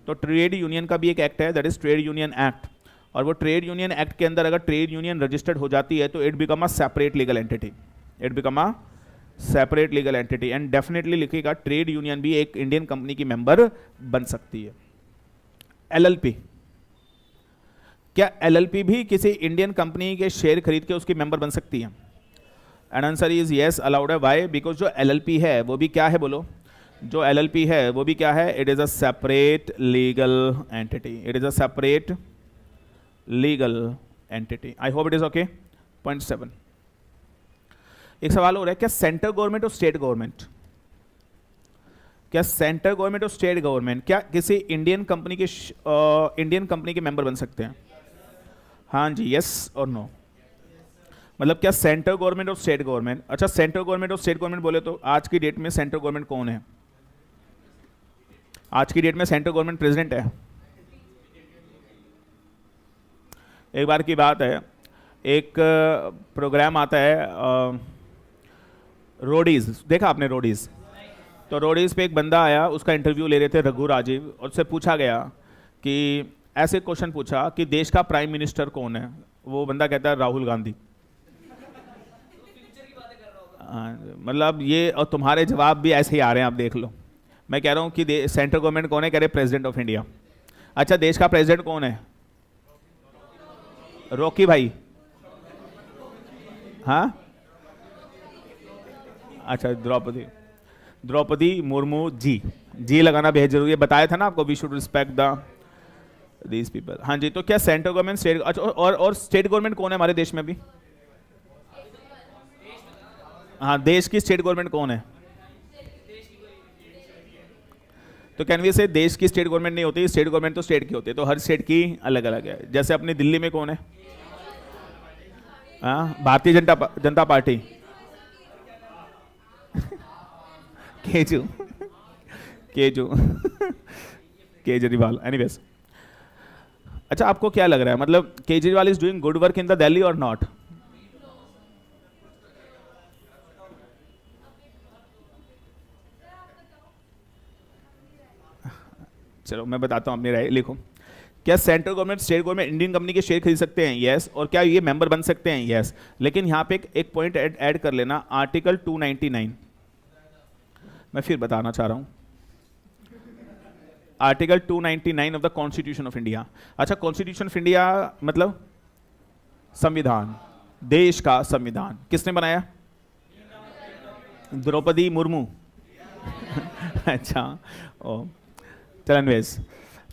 तो ट्रेड यूनियन का भी एक एक्ट है, that is trade union act. और वो ट्रेड यूनियन एक्ट के अंदर अगर ट्रेड यूनियन रजिस्टर्ड हो जाती है तो it become a separate legal entity, it become a separate legal entity. And definitely लिखेगा ट्रेड यूनियन भी एक इंडियन कंपनी की मेंबर बन सकती है। LLP, क्या LLP भी किसी इंडियन कंपनी के शेयर खरीद के उसकी मेंबर बन सकती है? And answer is yes, allowed है। वाई? बिकॉज जो LLP है वो भी क्या है? बोलो, जो LLP है वो भी क्या है? It is a separate legal entity, it is a separate legal entity. I hope it is okay. Point 7। एक सवाल हो रहा है, क्या सेंट्रल गवर्नमेंट और स्टेट गवर्नमेंट, क्या सेंट्रल गवर्नमेंट और स्टेट गवर्नमेंट क्या किसी इंडियन कंपनी के मेंबर बन सकते हैं? हाँ जी, यस और नो। मतलब क्या सेंट्रल गवर्नमेंट और स्टेट गवर्नमेंट, अच्छा सेंट्रल गवर्नमेंट और स्टेट गवर्नमेंट बोले तो आज की डेट में सेंट्रल गवर्नमेंट कौन है? आज की डेट में सेंट्रल गवर्नमेंट प्रेसिडेंट है। एक बार की बात है, एक प्रोग्राम आता है रोडीज, देखा आपने रोडीज? तो रोडीज पे एक बंदा आया, उसका इंटरव्यू ले रहे थे रघु राजीव, और उससे पूछा गया कि ऐसे क्वेश्चन पूछा कि देश का प्राइम मिनिस्टर कौन है? वो बंदा कहता है राहुल गांधी। मतलब ये, और तुम्हारे जवाब भी ऐसे ही आ रहे हैं, आप देख लो। मैं कह रहा हूँ कि सेंट्रल गवर्नमेंट कौन है, कह रहे प्रेसिडेंट ऑफ इंडिया। अच्छा देश का प्रेसिडेंट कौन है? रॉकी भाई। हाँ अच्छा, द्रौपदी मुर्मू जी। जी लगाना बेहद जरूरी है, बताया था ना आपको, we should respect these people. हाँ जी, तो क्या सेंट्रल गवर्नमेंट, स्टेट, अच्छा और स्टेट गवर्नमेंट कौन है हमारे देश में अभी? हाँ, देश की स्टेट गवर्नमेंट कौन है? तो कैन वी से देश की स्टेट गवर्नमेंट नहीं होती, स्टेट गवर्नमेंट तो स्टेट की होती है, तो हर स्टेट की अलग अलग है। जैसे अपनी दिल्ली में कौन है? हाँ, भारतीय जनता पार्टी। केजू केजरीवाल। एनीवेज, अच्छा आपको क्या लग रहा है, मतलब Kejriwal is doing good work in the Delhi और नॉट? चलो मैं बताता हूं अपनी राय, लिखो। क्या central government, state government Indian company के शेयर खरीद सकते हैं? यस। और क्या ये मेंबर बन सकते हैं? यस। लेकिन यहां पे एक पॉइंट ऐड कर लेना, आर्टिकल 299। मैं फिर बताना चाह रहा हूं, article 299 of the constitution of India. अच्छा, कॉन्स्टिट्यूशन ऑफ इंडिया मतलब संविधान, देश का संविधान किसने बनाया? द्रौपदी मुर्मू। अच्छा ओ, चलन वेज,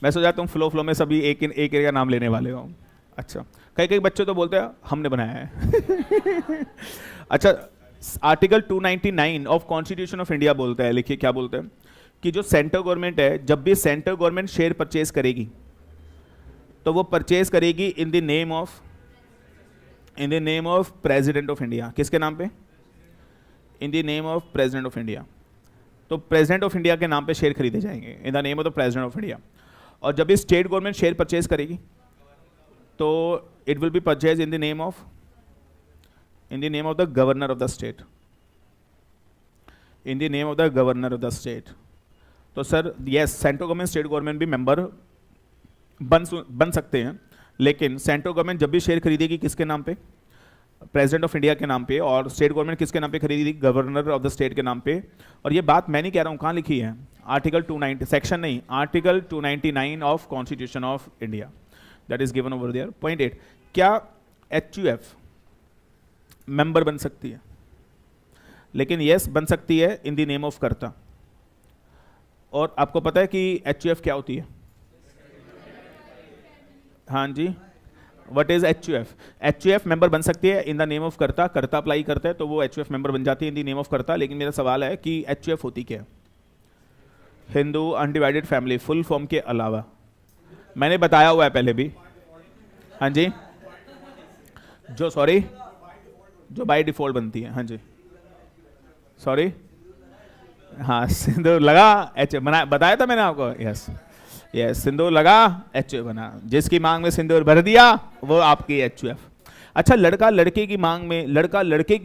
मैं सोचा तुम फ्लो में सभी एक का नाम लेने वाले हो। अच्छा, कई बच्चे तो बोलते हैं हमने बनाया है। अच्छा, article 299 of constitution of India बोलता है, लिखिए क्या बोलते हैं, कि जो सेंट्रल गवर्नमेंट है, जब भी सेंट्रल गवर्नमेंट शेयर परचेज करेगी तो वो परचेज करेगी in the name of president of India. किसके नाम पे? In the name of president of India. तो प्रेसिडेंट ऑफ इंडिया के नाम पे शेयर खरीदे जाएंगे, in the name of the president of India. और जब भी स्टेट गवर्नमेंट शेयर परचेज करेगी तो it will be purchase in the name of the governor of the state, in the name of the governor of the state. तो sir yes, central government, state government भी मेंबर बन सकते हैं, लेकिन सेंट्रल गवर्नमेंट जब भी शेयर खरीदेगी किसके नाम पे? प्रेसिडेंट ऑफ इंडिया के नाम पे। और स्टेट गवर्नमेंट किसके नाम पे खरीदेगी? गवर्नर ऑफ द स्टेट के नाम पे। और ये बात मैं नहीं कह रहा हूँ, कहाँ लिखी है? आर्टिकल 290, सेक्शन नहीं, article 299 of constitution of India, that is given over there. Point 8, क्या एचयूएफ मेंबर बन सकती है? लेकिन यस, बन सकती है इन द नेम ऑफ कर्ता। और आपको पता है कि एचयूएफ क्या होती है? हाँ जी, what is HUF? HUF member बन सकती है इन द नेम ऑफ कर्ता, कर्ता अप्लाई करता है तो वो एचयूएफ मेंबर बन जाती है इन द नेम ऑफ कर्ता। लेकिन मेरा सवाल है कि एचयूएफ होती क्या है? Hindu undivided family, full form के अलावा। मैंने बताया हुआ है पहले भी। हाँ जी, जो बाय डिफॉल्ट बनती है। हाँ जी, सॉरी, हाँ सिंदूर लगा एच बना, बताया था मैंने आपको। यस यस, सिंदूर लगा एचयूएफ बना, जिसकी मांग में सिंदूर भर दिया वो आपकी एचयूएफ। अच्छा, लड़का लड़के की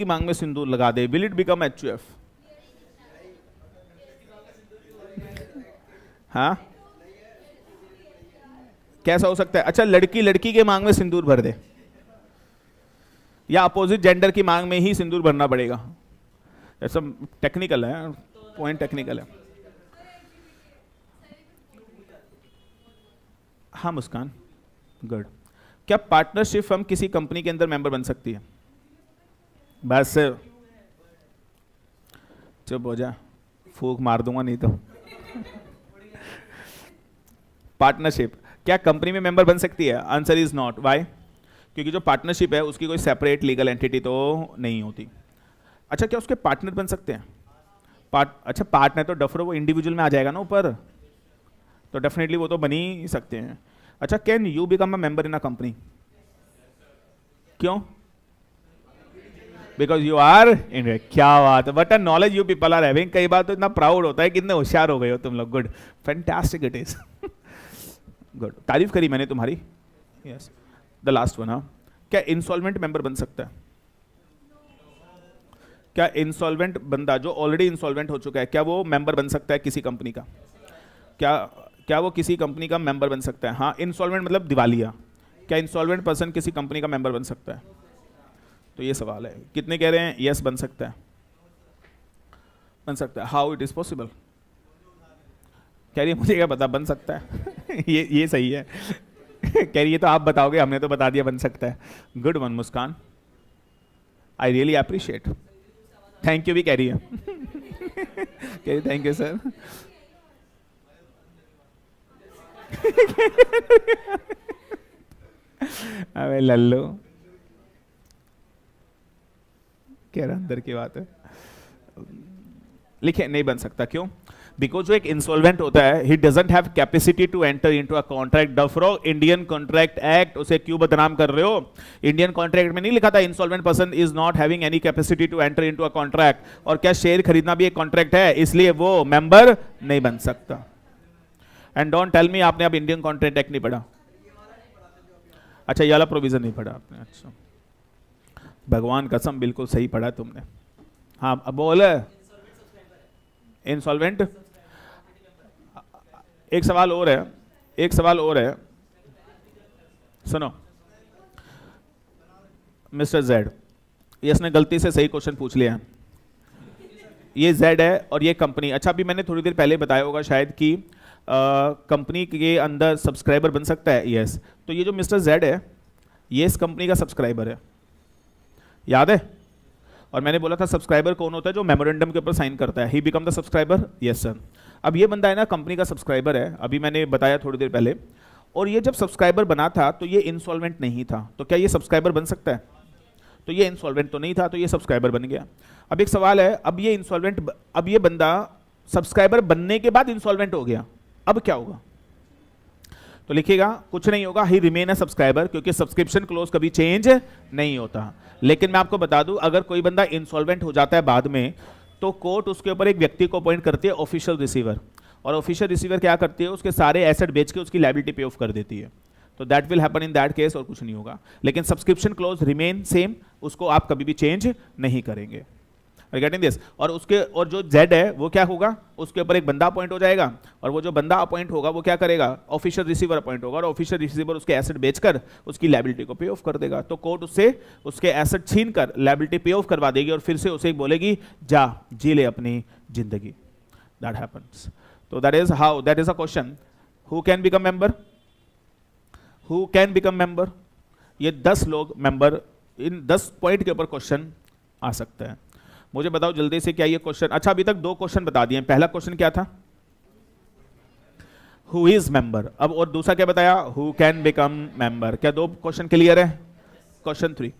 मांग में सिंदूर लगा दे, विल इट बिकम एचयूएफ? हाँ, कैसा हो सकता है? अच्छा, लड़की के मांग में सिंदूर भर दे, या अपोजिट जेंडर की मांग में ही सिंदूर भरना पड़ेगा? ऐसा टेक्निकल है, पॉइंट टेक्निकल है। हाँ मुस्कान, गुड। क्या पार्टनरशिप फर्म किसी कंपनी के अंदर मेंबर बन सकती है? बस चुप हो जा, फूक मार दूंगा नहीं तो। पार्टनरशिप क्या कंपनी में मेंबर बन सकती है? Answer is not. व्हाई? क्योंकि जो पार्टनरशिप है उसकी कोई सेपरेट लीगल एंटिटी तो नहीं होती। अच्छा, क्या उसके पार्टनर बन सकते हैं? अच्छा, पार्टनर तो डफरो वो इंडिविजुअल में आ जाएगा ना ऊपर, तो डेफिनेटली वो तो बन ही सकते हैं। अच्छा, can you become a member in a company? क्यों? Because you are in. क्या बात है, but a knowledge you people are having. कई बार तो इतना प्राउड होता है कि इतने होशियार हो गए हो तुम लोग। Good, fantastic it is. Good, तारीफ करी मैंने तुम्हारी। Yes, the last one. हाँ, क्या इंसॉल्वेंट मेंबर बन सकता है? क्या इंसॉल्वेंट बंदा जो ऑलरेडी इंसॉल्वेंट हो चुका है, क्या वो मेंबर बन सकता है किसी कंपनी का? क्या वो किसी कंपनी का मेंबर बन सकता है? हाँ, इंसॉल्वेंट मतलब दिवालिया। क्या इंसॉल्वेंट पर्सन किसी कंपनी का मेंबर बन सकता है? तो ये सवाल है। कितने कह रहे हैं यस बन सकता है? बन सकता है। How it is possible? कह रही है मुझे क्या पता, बन सकता है। ये सही है। कह रही है तो आप बताओगे, हमने तो बता दिया बन सकता है। Good one Muskan, I really appreciate. Thank you भी कह रही है। कह रही थैंक यू सर। अबे लल्लू, कह रहा अंदर की बात है। लिखे नहीं बन सकता। क्यों? बिकॉज जो एक इंसॉल्वेंट होता है, he doesn't have capacity to enter into a contract. डफरो, इंडियन कॉन्ट्रैक्ट एक्ट, उसे क्यों बदनाम कर रहे हो? इंडियन कॉन्ट्रैक्ट में नहीं लिखा था insolvent person is not having any capacity to enter into a contract? और क्या शेयर खरीदना भी एक कॉन्ट्रैक्ट है, इसलिए वो मेंबर नहीं बन सकता। एंड डोंट टेल मी आपने अब इंडियन कॉन्ट्रैक्ट एक्ट नहीं पढ़ा। अच्छा, ये वाला प्रोविजन नहीं पढ़ा आपने? अच्छा, भगवान कसम बिल्कुल सही पढ़ा तुमने। हाँ, अब बोल। इंसॉल्वेंट, एक सवाल और है, एक सवाल और है, सुनो। मिस्टर जेड, ये इसने गलती से सही क्वेश्चन पूछ लिया। ये जेड है और ये कंपनी। अच्छा, अभी मैंने थोड़ी देर पहले बताया होगा शायद कि कंपनी के अंदर सब्सक्राइबर बन सकता है। यस, तो ये जो मिस्टर जेड है ये इस कंपनी का सब्सक्राइबर है, याद है? और मैंने बोला था सब्सक्राइबर कौन होता है? जो मेमोरेंडम के ऊपर साइन करता है, he become the subscriber. Yes sir. अब ये बंदा है ना कंपनी का सब्सक्राइबर है, अभी मैंने बताया थोड़ी देर पहले। और ये जब सब्सक्राइबर बना था तो ये इंसॉल्वेंट नहीं था, तो क्या ये सब्सक्राइबर बन सकता है? तो ये इंसॉल्वेंट तो नहीं था, तो ये सब्सक्राइबर बन गया। अब एक सवाल है, अब ये इंसॉल्वेंट, अब ये बंदा सब्सक्राइबर बनने के बाद इंसॉल्वेंट हो गया, अब क्या होगा? तो लिखिएगा कुछ नहीं होगा, ही रिमेन अ सब्सक्राइबर, क्योंकि सब्सक्रिप्शन क्लोज कभी चेंज नहीं होता। लेकिन मैं आपको बता दूं, अगर कोई बंदा इंसॉल्वेंट हो जाता है बाद में, तो कोर्ट उसके ऊपर एक व्यक्ति को अपॉइंट करती है, ऑफिशियल रिसीवर। और ऑफिशियल रिसीवर क्या करती है? उसके सारे एसेट बेच के उसकी लायबिलिटी पे ऑफ कर देती है। तो that will happen in that case, और कुछ नहीं होगा। लेकिन सब्सक्रिप्शन क्लोज रिमेन सेम, उसको आप कभी भी चेंज नहीं करेंगे। Getting this? और उसके, और जो जेड है वो क्या होगा? उसके ऊपर एक बंदा अपॉइंट हो जाएगा, और वो जो बंदा अपॉइंट होगा वो क्या करेगा? ऑफिशियल रिसीवर अपॉइंट होगा, और ऑफिशियल रिसीवर उसके एसेट बेचकर उसकी लायबिलिटी को पे ऑफ कर देगा। तो कोर्ट उससे उसके एसेट छीन कर लायबिलिटी पे ऑफ करवा देगी, और फिर से उसे बोलेगी जा जी ले अपनी जिंदगी। That happens. तो that is how, that is a question, who can become member? Who can become member? ये 10 लोग मेंबर, इन 10 पॉइंट के ऊपर क्वेश्चन आ सकता है। मुझे बताओ जल्दी से, क्या ये क्वेश्चन? अच्छा, अभी तक 2 क्वेश्चन बता दिए। पहला क्वेश्चन क्या था? Who is member. अब और दूसरा क्या बताया? Who can become member. क्या 2 क्वेश्चन क्लियर है? क्वेश्चन 3,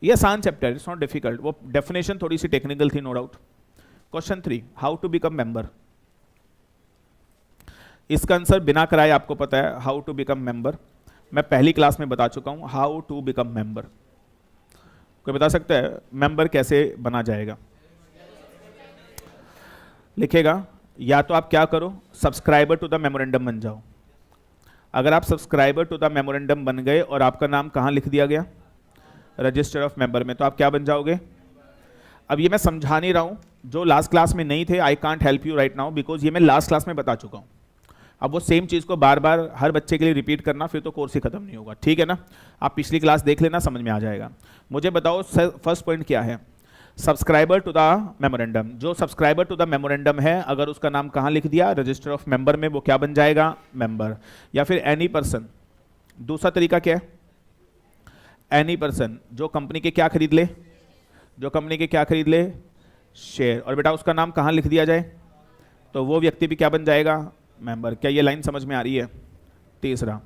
ये आसान चैप्टर, इट्स नॉट डिफिकल्ट। वो डेफिनेशन थोड़ी सी टेक्निकल थी, no doubt. Question 3, how to become member. इसका आंसर बिना कराए आपको पता है, हाउ टू बिकम मेंबर। मैं पहली क्लास में बता चुका हूं हाउ टू बिकम मेंबर। कोई बता सकता है मेंबर कैसे बना जाएगा? लिखेगा, या तो आप क्या करो, सब्सक्राइबर टू द मेमोरेंडम बन जाओ। अगर आप सब्सक्राइबर टू द मेमोरेंडम बन गए और आपका नाम कहां लिख दिया गया? रजिस्टर ऑफ मेंबर में, तो आप क्या बन जाओगे? अब ये मैं समझा नहीं रहा हूं, जो लास्ट क्लास में नहीं थे, I can't help you right now, because ये मैं लास्ट क्लास में बता चुका हूं। अब वो सेम चीज़ को बार बार हर बच्चे के लिए रिपीट करना, फिर तो कोर्स ही खत्म नहीं होगा, ठीक है ना? आप पिछली क्लास देख लेना, समझ में आ जाएगा। मुझे बताओ फर्स्ट पॉइंट क्या है? Subscriber to the memorandum. जो सब्सक्राइबर टू द मेमोरेंडम है, अगर उसका नाम कहाँ लिख दिया? रजिस्टर ऑफ मेंबर में, वो क्या बन जाएगा? मेंबर। या फिर एनी पर्सन, दूसरा तरीका क्या है? एनी पर्सन जो कंपनी के क्या खरीद ले? जो कंपनी के क्या खरीद ले? शेयर। और बेटा उसका नाम कहाँ लिख दिया जाए? तो वो व्यक्ति भी क्या बन जाएगा? मेंबर। क्या ये लाइन समझ में आ रही है? तीसरा,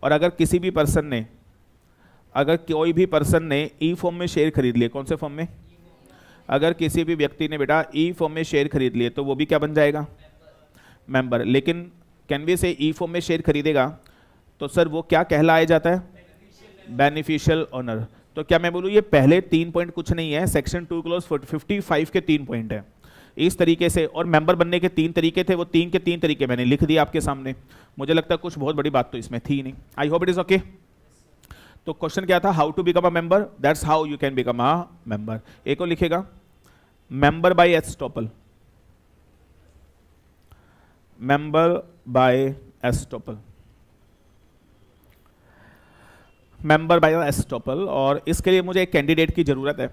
और अगर किसी भी पर्सन ने अगर कोई भी पर्सन ने ई फॉर्म में शेयर खरीद लिए, कौन से फॉर्म में? अगर किसी भी व्यक्ति ने बेटा ई फॉर्म में शेयर खरीद लिए तो वो भी क्या बन जाएगा? मेंबर। लेकिन कैन वी से ई फॉर्म में शेयर खरीदेगा तो सर वो क्या कहलाया जाता है? Beneficial owner. तो क्या मैं बोलूँ ये पहले 3 पॉइंट कुछ नहीं है, सेक्शन 2 क्लॉज 55 के 3 पॉइंट है इस तरीके से। और मेंबर बनने के 3 तरीके थे, वो 3 के 3 तरीके मैंने लिख दिया आपके सामने। मुझे लगता है कुछ बहुत बड़ी बात तो इसमें थी नहीं। I hope it is okay. तो क्वेश्चन क्या था? How to become a member, that's how you can become a member. एक और लिखेगा member by estoppel, member by estoppel, member by estoppel. और इसके लिए मुझे एक कैंडिडेट की जरूरत है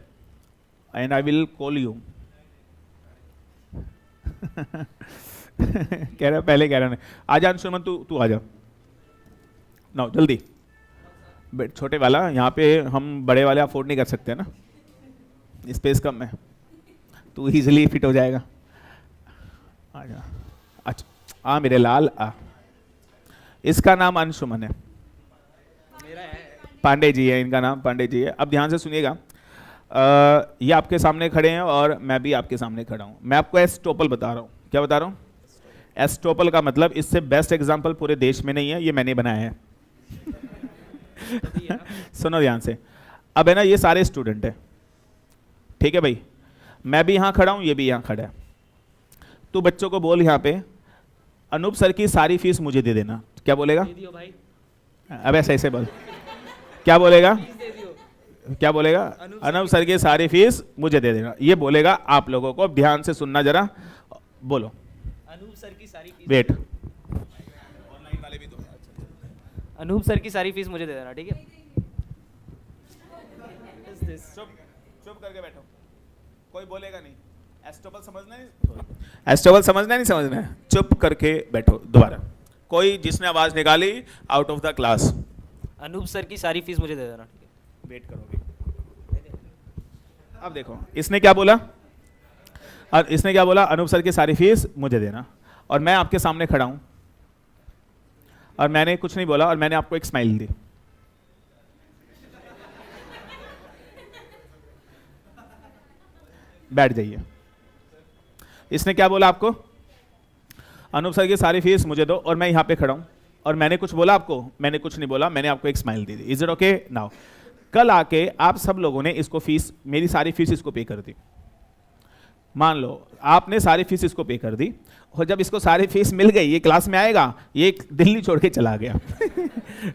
and I will call you. कह रहा पहले कह रहा नहीं। आ जा अंशुमन, तू आ जा ना जल्दी। छोटे वाला यहाँ पे हम बड़े वाले अफोर्ड नहीं कर सकते ना, स्पेस कम है, तू इजीली फिट हो जाएगा। आ जा। अच्छा आ मेरे लाल आ। इसका नाम अंशुमन है, पांडे जी है इनका नाम, पांडे जी है। अब ध्यान से सुनिएगा, ये आपके सामने खड़े हैं और मैं भी आपके सामने खड़ा हूं। मैं आपको एस्टॉपल बता रहा हूं। क्या बता रहा हूं? एस्टॉपल का मतलब इससे बेस्ट एग्जांपल पूरे देश में नहीं है, ये मैंने बनाया है। सुनो ध्यान से। अब है ना ये सारे स्टूडेंट है, ठीक है भाई, मैं भी यहां खड़ा हूं, ये भी यहां खड़ा है। तू बच्चों को बोल यहां पे अनूप सर की सारी फीस मुझे दे देना। क्या बोलेगा? दे दियो भाई। अब ऐसे बोल, क्या बोलेगा? क्या बोलेगा? अनूप सर की सारी फीस मुझे दे देना, ये बोलेगा आप लोगों को। ध्यान से सुनना जरा, बोलो अनूप सर की सारी फीस। वेट, ऑनलाइन वाले भी दो। अनूप सर की सारी फीस मुझे दे देना, ठीक है? चुप करके बैठो, कोई बोलेगा नहीं। एस्टॉपल समझना नहीं, एस्टॉपल समझना नहीं समझना है, चुप करके बैठो। दोबारा कोई जिसने आवाज निकाली out of the class. Anoop sir की सारी फीस मुझे दे देना, ठीक है? वेट करोगे। अब देखो इसने क्या बोला, और इसने क्या बोला? अनूप सर की सारी फीस मुझे देना। और मैं आपके सामने खड़ा हूं और मैंने कुछ नहीं बोला और मैंने आपको एक स्माइल दी। बैठ जाइए। इसने क्या बोला आपको? अनूप सर की सारी फीस मुझे दो, और मैं यहां पे खड़ा हूं और मैंने कुछ बोला आपको? मैंने कुछ नहीं बोला, मैंने आपको एक स्माइल दी थी। Is it okay? नाउ कल आके आप सब लोगों ने इसको फीस, मेरी सारी फीस इसको पे कर दी। मान लो आपने सारी फीस इसको पे कर दी, और जब इसको सारी फीस मिल गई, ये क्लास में आएगा, ये दिल्ली छोड़ के चला गया।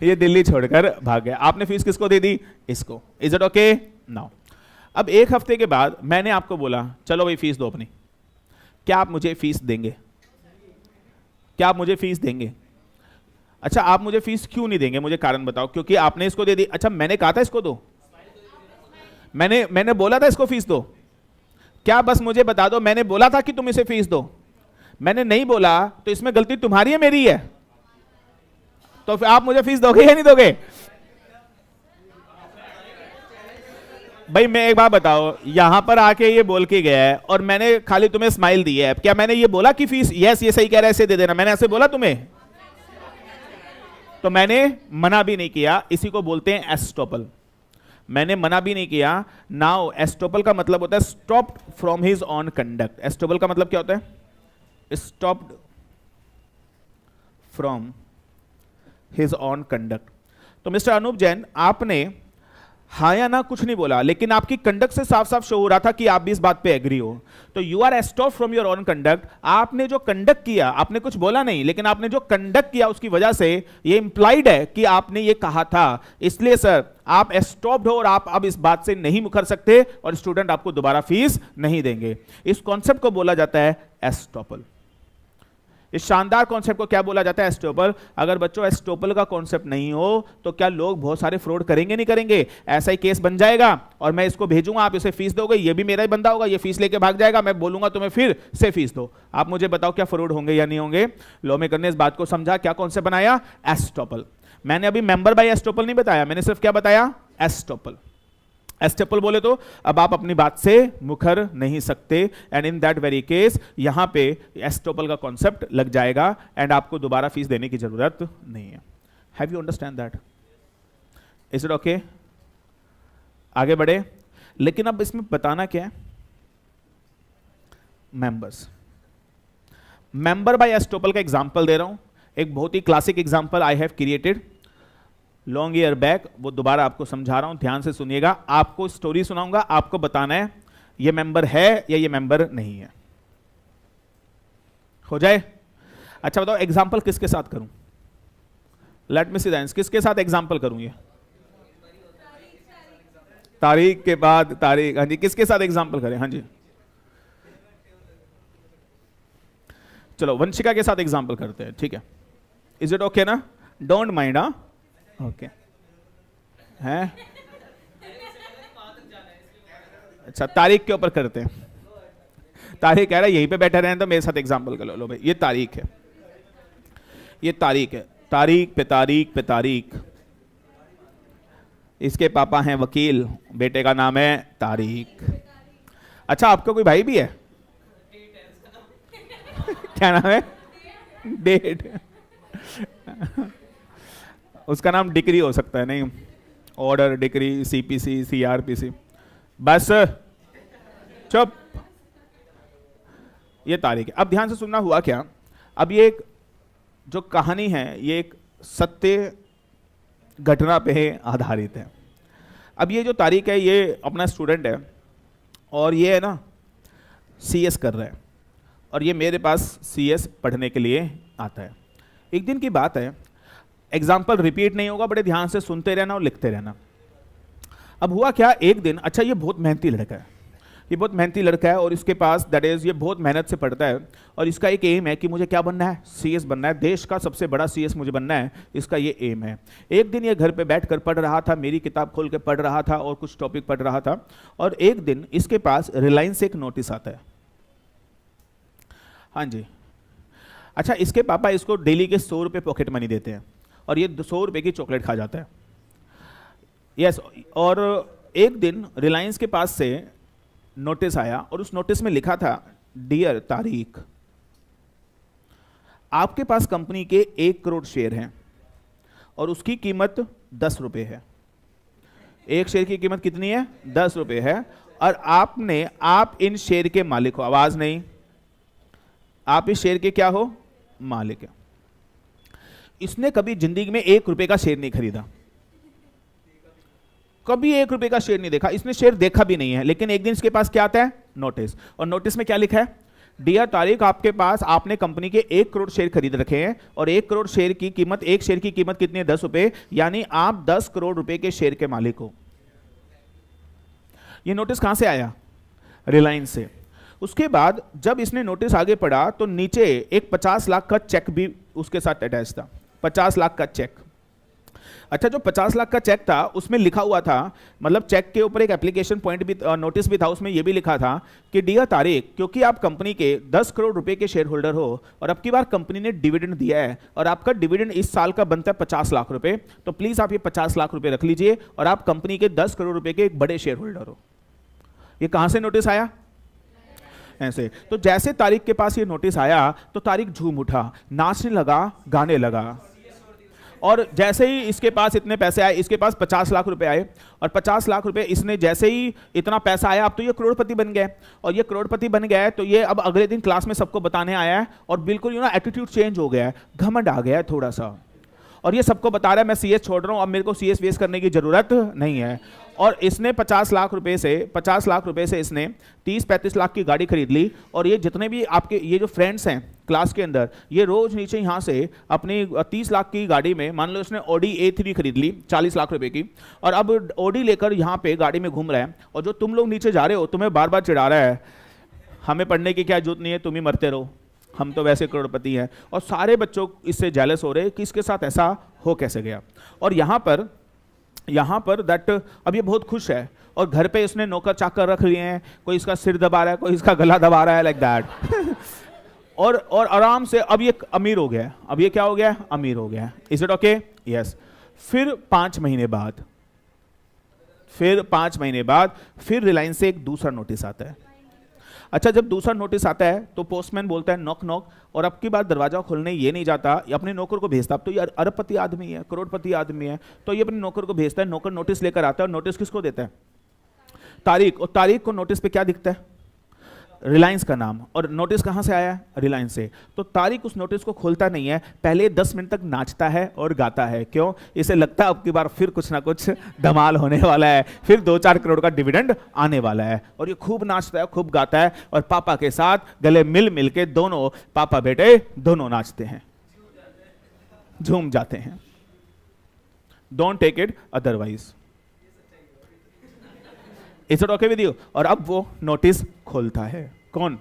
ये दिल्ली छोड़कर भाग गया। आपने फीस किसको दे दी? इसको। Is it okay? नाउ अब 1 हफ्ते के बाद मैंने आपको बोला चलो भाई फीस दो अपनी। क्या आप मुझे फीस देंगे? क्या आप मुझे फीस देंगे? अच्छा आप मुझे फीस क्यों नहीं देंगे? मुझे कारण बताओ। क्योंकि आपने इसको दे दी। अच्छा मैंने कहा था इसको दो? मैंने बोला था इसको फीस दो? क्या बस मुझे बता दो मैंने बोला था कि तुम इसे फीस दो? मैंने नहीं बोला तो इसमें गलती तुम्हारी है मेरी है? तो फिर आप मुझे फीस दोगे या नहीं दोगे? भाई मैं एक बात बताओ, यहां पर आके ये बोल के गया है और मैंने खाली तुम्हें स्माइल दी है। क्या मैंने ये बोला कि फीस यस ये सही कह रहा है इसे दे देना? मैंने ऐसे बोला तुम्हें? तो मैंने मना भी नहीं किया। इसी को बोलते हैं एस्टॉपल। मैंने मना भी नहीं किया। नाउ एस्टॉपल का मतलब होता है stopped from his own conduct. Estoppel का मतलब क्या होता है? Stopped from his own conduct. तो मिस्टर अनूप जैन आपने हाँ या ना कुछ नहीं बोला, लेकिन आपकी कंडक्ट से साफ साफ शो हो रहा था कि आप भी इस बात पे एग्री हो। तो you are stop from your own conduct. आपने जो कंडक्ट किया, आपने कुछ बोला नहीं, लेकिन आपने जो कंडक्ट किया उसकी वजह से ये इंप्लाइड है कि आपने ये कहा था। इसलिए सर आप स्टॉप्ड हो और आप अब इस बात से नहीं मुकर सकते और स्टूडेंट आपको दोबारा फीस नहीं देंगे। इस कॉन्सेप्ट को बोला जाता है एस्टॉपल। इस शानदार कॉन्सेप्ट को क्या बोला जाता है? एस्टॉपल। अगर बच्चों एस्टॉपल का कॉन्सेप्ट नहीं हो तो क्या लोग बहुत सारे फ्रॉड करेंगे? नहीं करेंगे? ऐसा ही केस बन जाएगा और मैं इसको भेजूंगा, आप इसे फीस दोगे, ये भी मेरा ही बंदा होगा, ये फीस लेके भाग जाएगा, मैं बोलूंगा तुम्हें फिर से फीस दो। आप मुझे बताओ क्या फ्रॉड होंगे या नहीं होंगे? लॉ मेकर ने इस बात को समझा, क्या कॉन्सेप्ट बनाया? एस्टॉपल। मैंने अभी मेंबर बाय एस्टॉपल नहीं बताया, मैंने सिर्फ क्या बताया? एस्टॉपल। एस्टॉपल बोले तो अब आप अपनी बात से मुकर नहीं सकते, and in that very case यहां पे एस्टॉपल का कॉन्सेप्ट लग जाएगा एंड आपको दोबारा फीस देने की जरूरत नहीं है। Have you understand that? Is it okay? आगे बढ़े, लेकिन अब इसमें बताना क्या है, मेंबर्स। मेंबर बाय एस्टोपल का एग्जांपल दे रहा हूं, एक बहुत ही classic example I have created long year back, वो दोबारा आपको समझा रहा हूं, ध्यान से सुनिएगा। आपको स्टोरी सुनाऊंगा, आपको बताना है ये मेंबर है या ये मेंबर नहीं है। हो जाए? अच्छा बताओ एग्जांपल किसके साथ करूं? Let me see the answer, किसके साथ एग्जांपल करूं ये? तारीख के बाद तारीख, हाँ जी, किसके साथ एग्जांपल करें? हाँ जी, चलो वंशिका के साथ एग्जांपल करते हैं, ठीक है? इज इट ओके ना? डोंट माइंड, हाँ ओके हैं? अच्छा तारीख के ऊपर करते हैं। तारीख कह रहा है यहीं पे बैठे रहें तो मेरे साथ एग्जांपल कर लो। लो भाई ये तारीख है, ये तारीख है, तारीख पे तारीख पे तारीख। इसके पापा हैं वकील, बेटे का नाम है तारीख। अच्छा आपका कोई भाई भी है? क्या नाम है? डेट। उसका नाम डिक्री हो सकता है, नहीं? Order, decree, CPC, CrPC. बस चुप, ये तारीख है। अब ध्यान से सुनना, हुआ क्या, अब ये एक जो कहानी है ये एक सत्य घटना पे आधारित है। अब ये जो तारीख है ये अपना स्टूडेंट है और ये है ना सीएस कर रहा है और ये मेरे पास सीएस पढ़ने के लिए आता है। एक दिन की बात है, एग्जाम्पल रिपीट नहीं होगा, बड़े ध्यान से सुनते रहना और लिखते रहना। अब हुआ क्या, एक दिन, अच्छा ये बहुत मेहनती लड़का है, ये बहुत मेहनती लड़का है और इसके पास दैट इज ये बहुत मेहनत से पढ़ता है और इसका एक एम है कि मुझे क्या बनना है? सीएस बनना है, देश का सबसे बड़ा सीएस मुझे बनना है, इसका ये एम है। एक दिन ये घर पे बैठकर पढ़ रहा था, मेरी किताब खोल के पढ़ रहा था और कुछ टॉपिक पढ़ रहा था और एक दिन इसके पास रिलायंस से एक नोटिस आता है। हाँ जी, अच्छा इसके पापा इसको डेली के 100 रुपये पॉकेट मनी देते हैं और ये 100 रुपये की चॉकलेट खा जाता है। यस, और एक दिन रिलायंस के पास से नोटिस आया और उस नोटिस में लिखा था, डियर तारीख, आपके पास कंपनी के 1 करोड़ शेयर हैं और उसकी कीमत 10 रुपये है। एक शेयर की कीमत कितनी है? 10 रुपये है और आप इन शेयर के मालिक हो। आवाज नहीं, आप इस शेयर के क्या हो? मालिक है। इसने कभी जिंदगी में 1 रुपये का शेयर नहीं खरीदा, कभी 1 रुपये का शेयर नहीं देखा, इसने शेयर देखा भी नहीं है। लेकिन एक दिन इसके पास क्या आता है? नोटिस। और नोटिस में क्या लिखा है? डियर तारीख, आपके पास आपने कंपनी के 1 करोड़ शेयर खरीद रखे हैं और 1 करोड़ शेयर की कीमत, एक शेयर की कीमत कितनी है? 10 रुपये, यानी आप 10 करोड़ रुपए के शेयर के मालिक हो। ये नोटिस कहां से आया? रिलायंस से। उसके बाद जब इसने नोटिस आगे पढ़ा तो नीचे एक 50 लाख का चेक भी उसके साथ अटैच था। 50 लाख का चेक। अच्छा, जो 50 लाख का चेक था उसमें लिखा हुआ था, मतलब चेक के ऊपर एक एप्लीकेशन पॉइंट भी, नोटिस भी था, उसमें यह भी लिखा था कि डियर तारीख, क्योंकि आप कंपनी के 10 करोड़ रुपए के शेयर होल्डर हो और अब की बार कंपनी ने डिविडेंड दिया है और आपका डिविडेंड इस साल का बनता है 50 लाख रुपए, तो प्लीज आप ये 50 लाख रुपए रख लीजिए और आप कंपनी के 10 करोड़ रुपए के एक बड़े शेयर होल्डर हो। ये कहां से नोटिस आया? ऐसे। तो जैसे तारीख के पास ये नोटिस आया तो तारीख झूम उठा, नाचने लगा, गाने लगा। और जैसे ही इसके पास इतने पैसे आए, इसके पास 50 लाख रुपए आए और 50 लाख रुपए इसने, जैसे ही इतना पैसा आया, अब तो ये करोड़पति बन गया। और ये करोड़पति बन गया है तो ये अब अगले दिन क्लास में सबको बताने आया है और बिल्कुल एटीट्यूड चेंज हो गया है, घमंड आ गया है थोड़ा सा, और ये सबको बता रहा है मैं सीएस छोड़ रहा हूं, अब मेरे को सीएस वेस करने की जरूरत नहीं है। और इसने 50 लाख रुपए से इसने 30-35 लाख की गाड़ी खरीद ली और ये जितने भी आपके ये जो फ्रेंड्स हैं क्लास के अंदर, ये रोज नीचे यहाँ से अपनी 30 लाख की गाड़ी में, मान लो इसने ऑडी A3 खरीद ली 40 लाख रुपए की, और अब ऑडी लेकर यहाँ पे गाड़ी में घूम रहा है। और जो तुम लोग नीचे जा रहे हो तुम्हें बार बार चिढ़ा रहा है, हमें पढ़ने की क्या जरूरत नहीं है, तुम ही मरते रहो, हम तो वैसे करोड़पति हैं। और सारे बच्चों इससे जेलस हो रहे कि इसके साथ ऐसा हो कैसे गया। और यहाँ पर दैट अब ये बहुत खुश है और घर पे इसने नौकर चाकर रख लिए हैं, कोई इसका सिर दबा रहा है, कोई इसका गला दबा रहा है, लाइक दैट। और आराम से अब ये अमीर हो गया है। अब ये क्या हो गया? अमीर हो गया है। Is it okay? यस। फिर 5 महीने बाद फिर रिलायंस से एक दूसरा नोटिस आता है। अच्छा, जब दूसरा नोटिस आता है तो पोस्टमैन बोलता है नॉक नॉक, और अब की बार दरवाजा खोलने ये नहीं जाता, ये अपने नौकर को भेजता। अब तो ये अरबपति आदमी है, करोड़पति आदमी है, तो ये अपने नौकर को भेजता है। नौकर नोटिस लेकर आता है और नोटिस किसको देता है? तारीख, और तारीख को नोटिस पे क्या दिखता है? रिलायंस का नाम, और नोटिस कहां से आया है? रिलायंस से। तो तारीख उस नोटिस को खोलता नहीं है, पहले 10 मिनट तक नाचता है और गाता है। क्यों? इसे लगता है अब की बार फिर कुछ ना कुछ धमाल होने वाला है, फिर 2-4 करोड़ का डिविडेंड आने वाला है। और ये खूब नाचता है, खूब गाता है, और पापा के साथ गले मिल मिल के दोनों पापा बेटे दोनों नाचते हैं, झूम जाते हैं। Don't take it otherwise. Is it okay with you? और अब वो नोटिस खोलता है। कौन?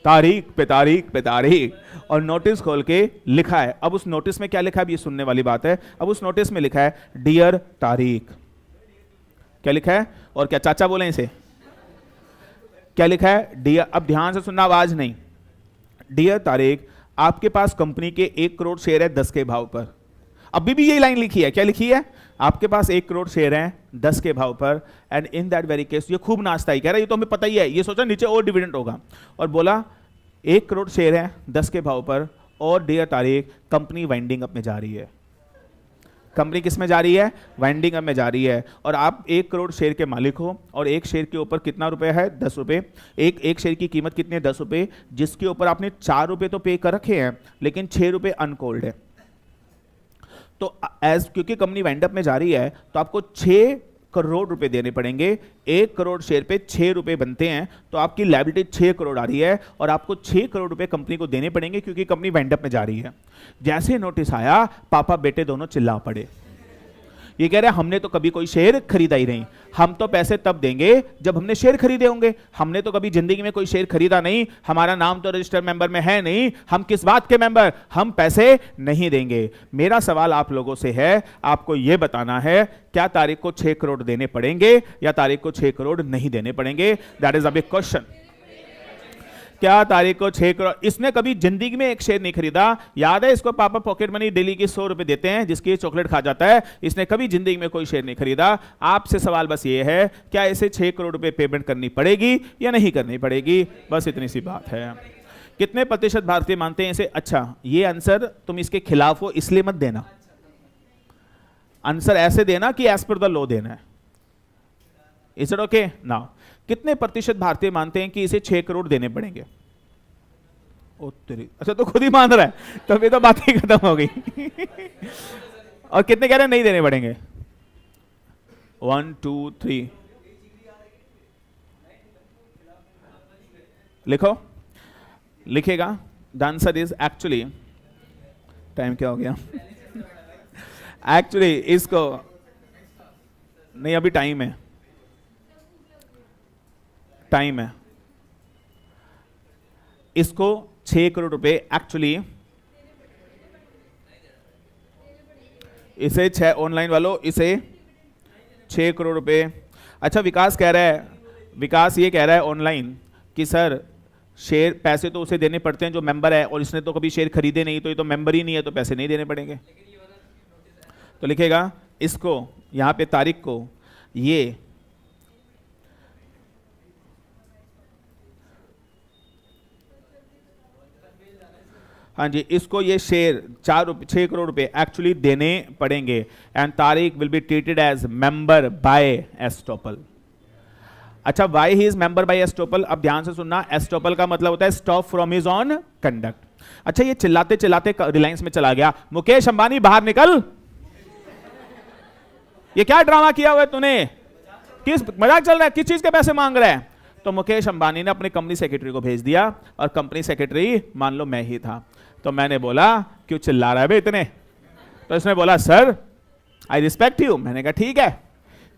तारीख पे तारीख पे तारीख, और नोटिस खोल के लिखा है। अब उस नोटिस में क्या लिखा है? अब ये सुनने वाली बात है। अब उस नोटिस में लिखा है डियर तारीख। क्या लिखा है? और क्या चाचा बोले इसे? क्या लिखा है? डियर, अब ध्यान से सुनना, आवाज नहीं। डियर तारीख, आपके पास कंपनी के 1 करोड़ शेयर है 10 के भाव पर। अभी भी यही लाइन लिखी है। क्या लिखी है? आपके पास 1 करोड़ शेयर हैं 10 के भाव पर, and in that very case, ये खूब नाचता ही, कह रहा है ये तो हमें पता ही है, ये सोचा नीचे और डिविडेंड होगा, और बोला 1 करोड़ शेयर हैं 10 के भाव पर, और डियर तारीख, कंपनी वाइंडिंग अप में जा रही है। कंपनी किस में जा रही है? वाइंडिंग अप में जा रही है। और आप 1 करोड़ शेयर के मालिक हो, और एक शेयर के ऊपर कितना रुपए है? 10 रुपए। एक शेयर की कीमत कितनी है? 10 रुपए, जिसके ऊपर आपने 4 रुपए तो पे कर रखे हैं, लेकिन 6 रुपए अनकॉल्ड है। तो क्योंकि कंपनी वाइंड अप में जा रही है, तो आपको 6 करोड़ रुपए देने पड़ेंगे। 1 करोड़ शेयर पे 6 रुपए बनते हैं, तो आपकी लायबिलिटी 6 करोड़ आ रही है, और आपको 6 करोड़ रुपए कंपनी को देने पड़ेंगे क्योंकि कंपनी वाइंड अप में जा रही है। जैसे नोटिस आया, पापा बेटे दोनों चिल्ला पड़े। ये कह रहे हैं हमने तो कभी कोई शेयर खरीदा ही नहीं, हम तो पैसे तब देंगे जब हमने शेयर खरीदे होंगे, हमने तो कभी जिंदगी में कोई शेयर खरीदा नहीं, हमारा नाम तो रजिस्टर्ड मेंबर में है नहीं, हम किस बात के मेंबर, हम पैसे नहीं देंगे। मेरा सवाल आप लोगों से है, आपको यह बताना है क्या तारीख को 6 करोड़ देने पड़ेंगे या तारीख को 6 करोड़ नहीं देने पड़ेंगे? That is a big question. क्या तारीख को 6 करोड़? इसने कभी जिंदगी में एक शेयर नहीं खरीदा। याद है इसको, पापा पॉकेट मनी डेली की 100 रुपए देते हैं जिसकी चॉकलेट खा जाता है। इसने कभी जिंदगी में कोई शेयर नहीं खरीदा। आपसे सवाल बस ये है, क्या इसे 6 करोड़ रुपए पेमेंट करनी पड़ेगी या नहीं करनी पड़ेगी? बस इतनी सी बात है। कितने प्रतिशत भारतीय मानते हैं इसे? अच्छा, ये आंसर तुम इसके खिलाफ हो इसलिए मत देना, आंसर ऐसे देना कि एज पर द लॉ देना है। Is it okay? नाउ कितने प्रतिशत भारतीय मानते हैं कि इसे 6 करोड़ देने पड़ेंगे? ओ तेरी, अच्छा तो खुद ही मान रहा है, तो फिर तो बात ही खत्म हो गई। और कितने कह रहे हैं नहीं देने पड़ेंगे? 1 2 3 लिखो, लिखेगा। The answer is actually, time क्या हो गया? एक्चुअली इसको नहीं, अभी टाइम है, टाइम है। इसको 6 करोड़ रुपए एक्चुअली, इसे 6 ऑनलाइन वालों, इसे 6 करोड़ रुपए। अच्छा, विकास कह रहा है, विकास ये कह रहा है ऑनलाइन कि सर शेयर पैसे तो उसे देने पड़ते हैं जो मेंबर है, और इसने तो कभी शेयर खरीदे नहीं, तो ये तो मेंबर ही नहीं है, तो पैसे नहीं देने पड़ेंगे। तो लिखेगा इसको, यहां पे तारीख को, ये हाँ जी, इसको ये शेयर 6 करोड़ रुपए एक्चुअली देने पड़ेंगे, and Tariq will be treated as member by estoppel. अच्छा, why he is member by estoppel? अब ध्यान से सुनना, एस्टॉपल का मतलब होता है stop from his own conduct. अच्छा, ये चिल्लाते चिल्लाते रिलायंस में चला गया, मुकेश अंबानी बाहर निकल, ये क्या ड्रामा किया हुआ है तूने, किस मजाक चल रहा है, किस चीज के पैसे मांग रहा है? तो मुकेश अंबानी ने अपने कंपनी सेक्रेटरी को भेज दिया, और कंपनी सेक्रेटरी मान लो मैं ही था। तो मैंने बोला क्यों चिल्ला रहा है बे इतने? तो इसने बोला सर आई रिस्पेक्ट यू। मैंने कहा ठीक है।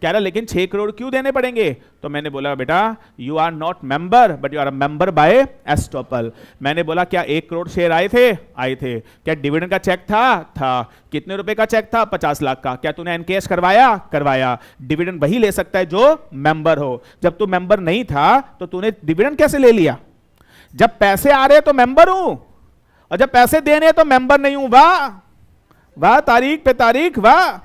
कह रहा लेकिन 6 करोड़ क्यों देने पड़ेंगे? तो मैंने बोला बेटा you are not member but you are a member by estoppel. मैंने बोला क्या 1 करोड़ शेयर आए थे? आए थे। क्या डिविडेंड का चेक था? था। कितने रुपए का चेक था? 50 लाख का। क्या तूने एनकेश करवाया? करवाया। डिविडेंड वही ले सकता है जो मेंबर हो। जब तू मेंबर नहीं था तो तूने डिविडेंड कैसे ले लिया? जब पैसे आ रहे तो मेंबर हूं, और जब पैसे देने तो मेंबर नहीं हूं। वाह वाह, तारीख पे तारीख, वाह।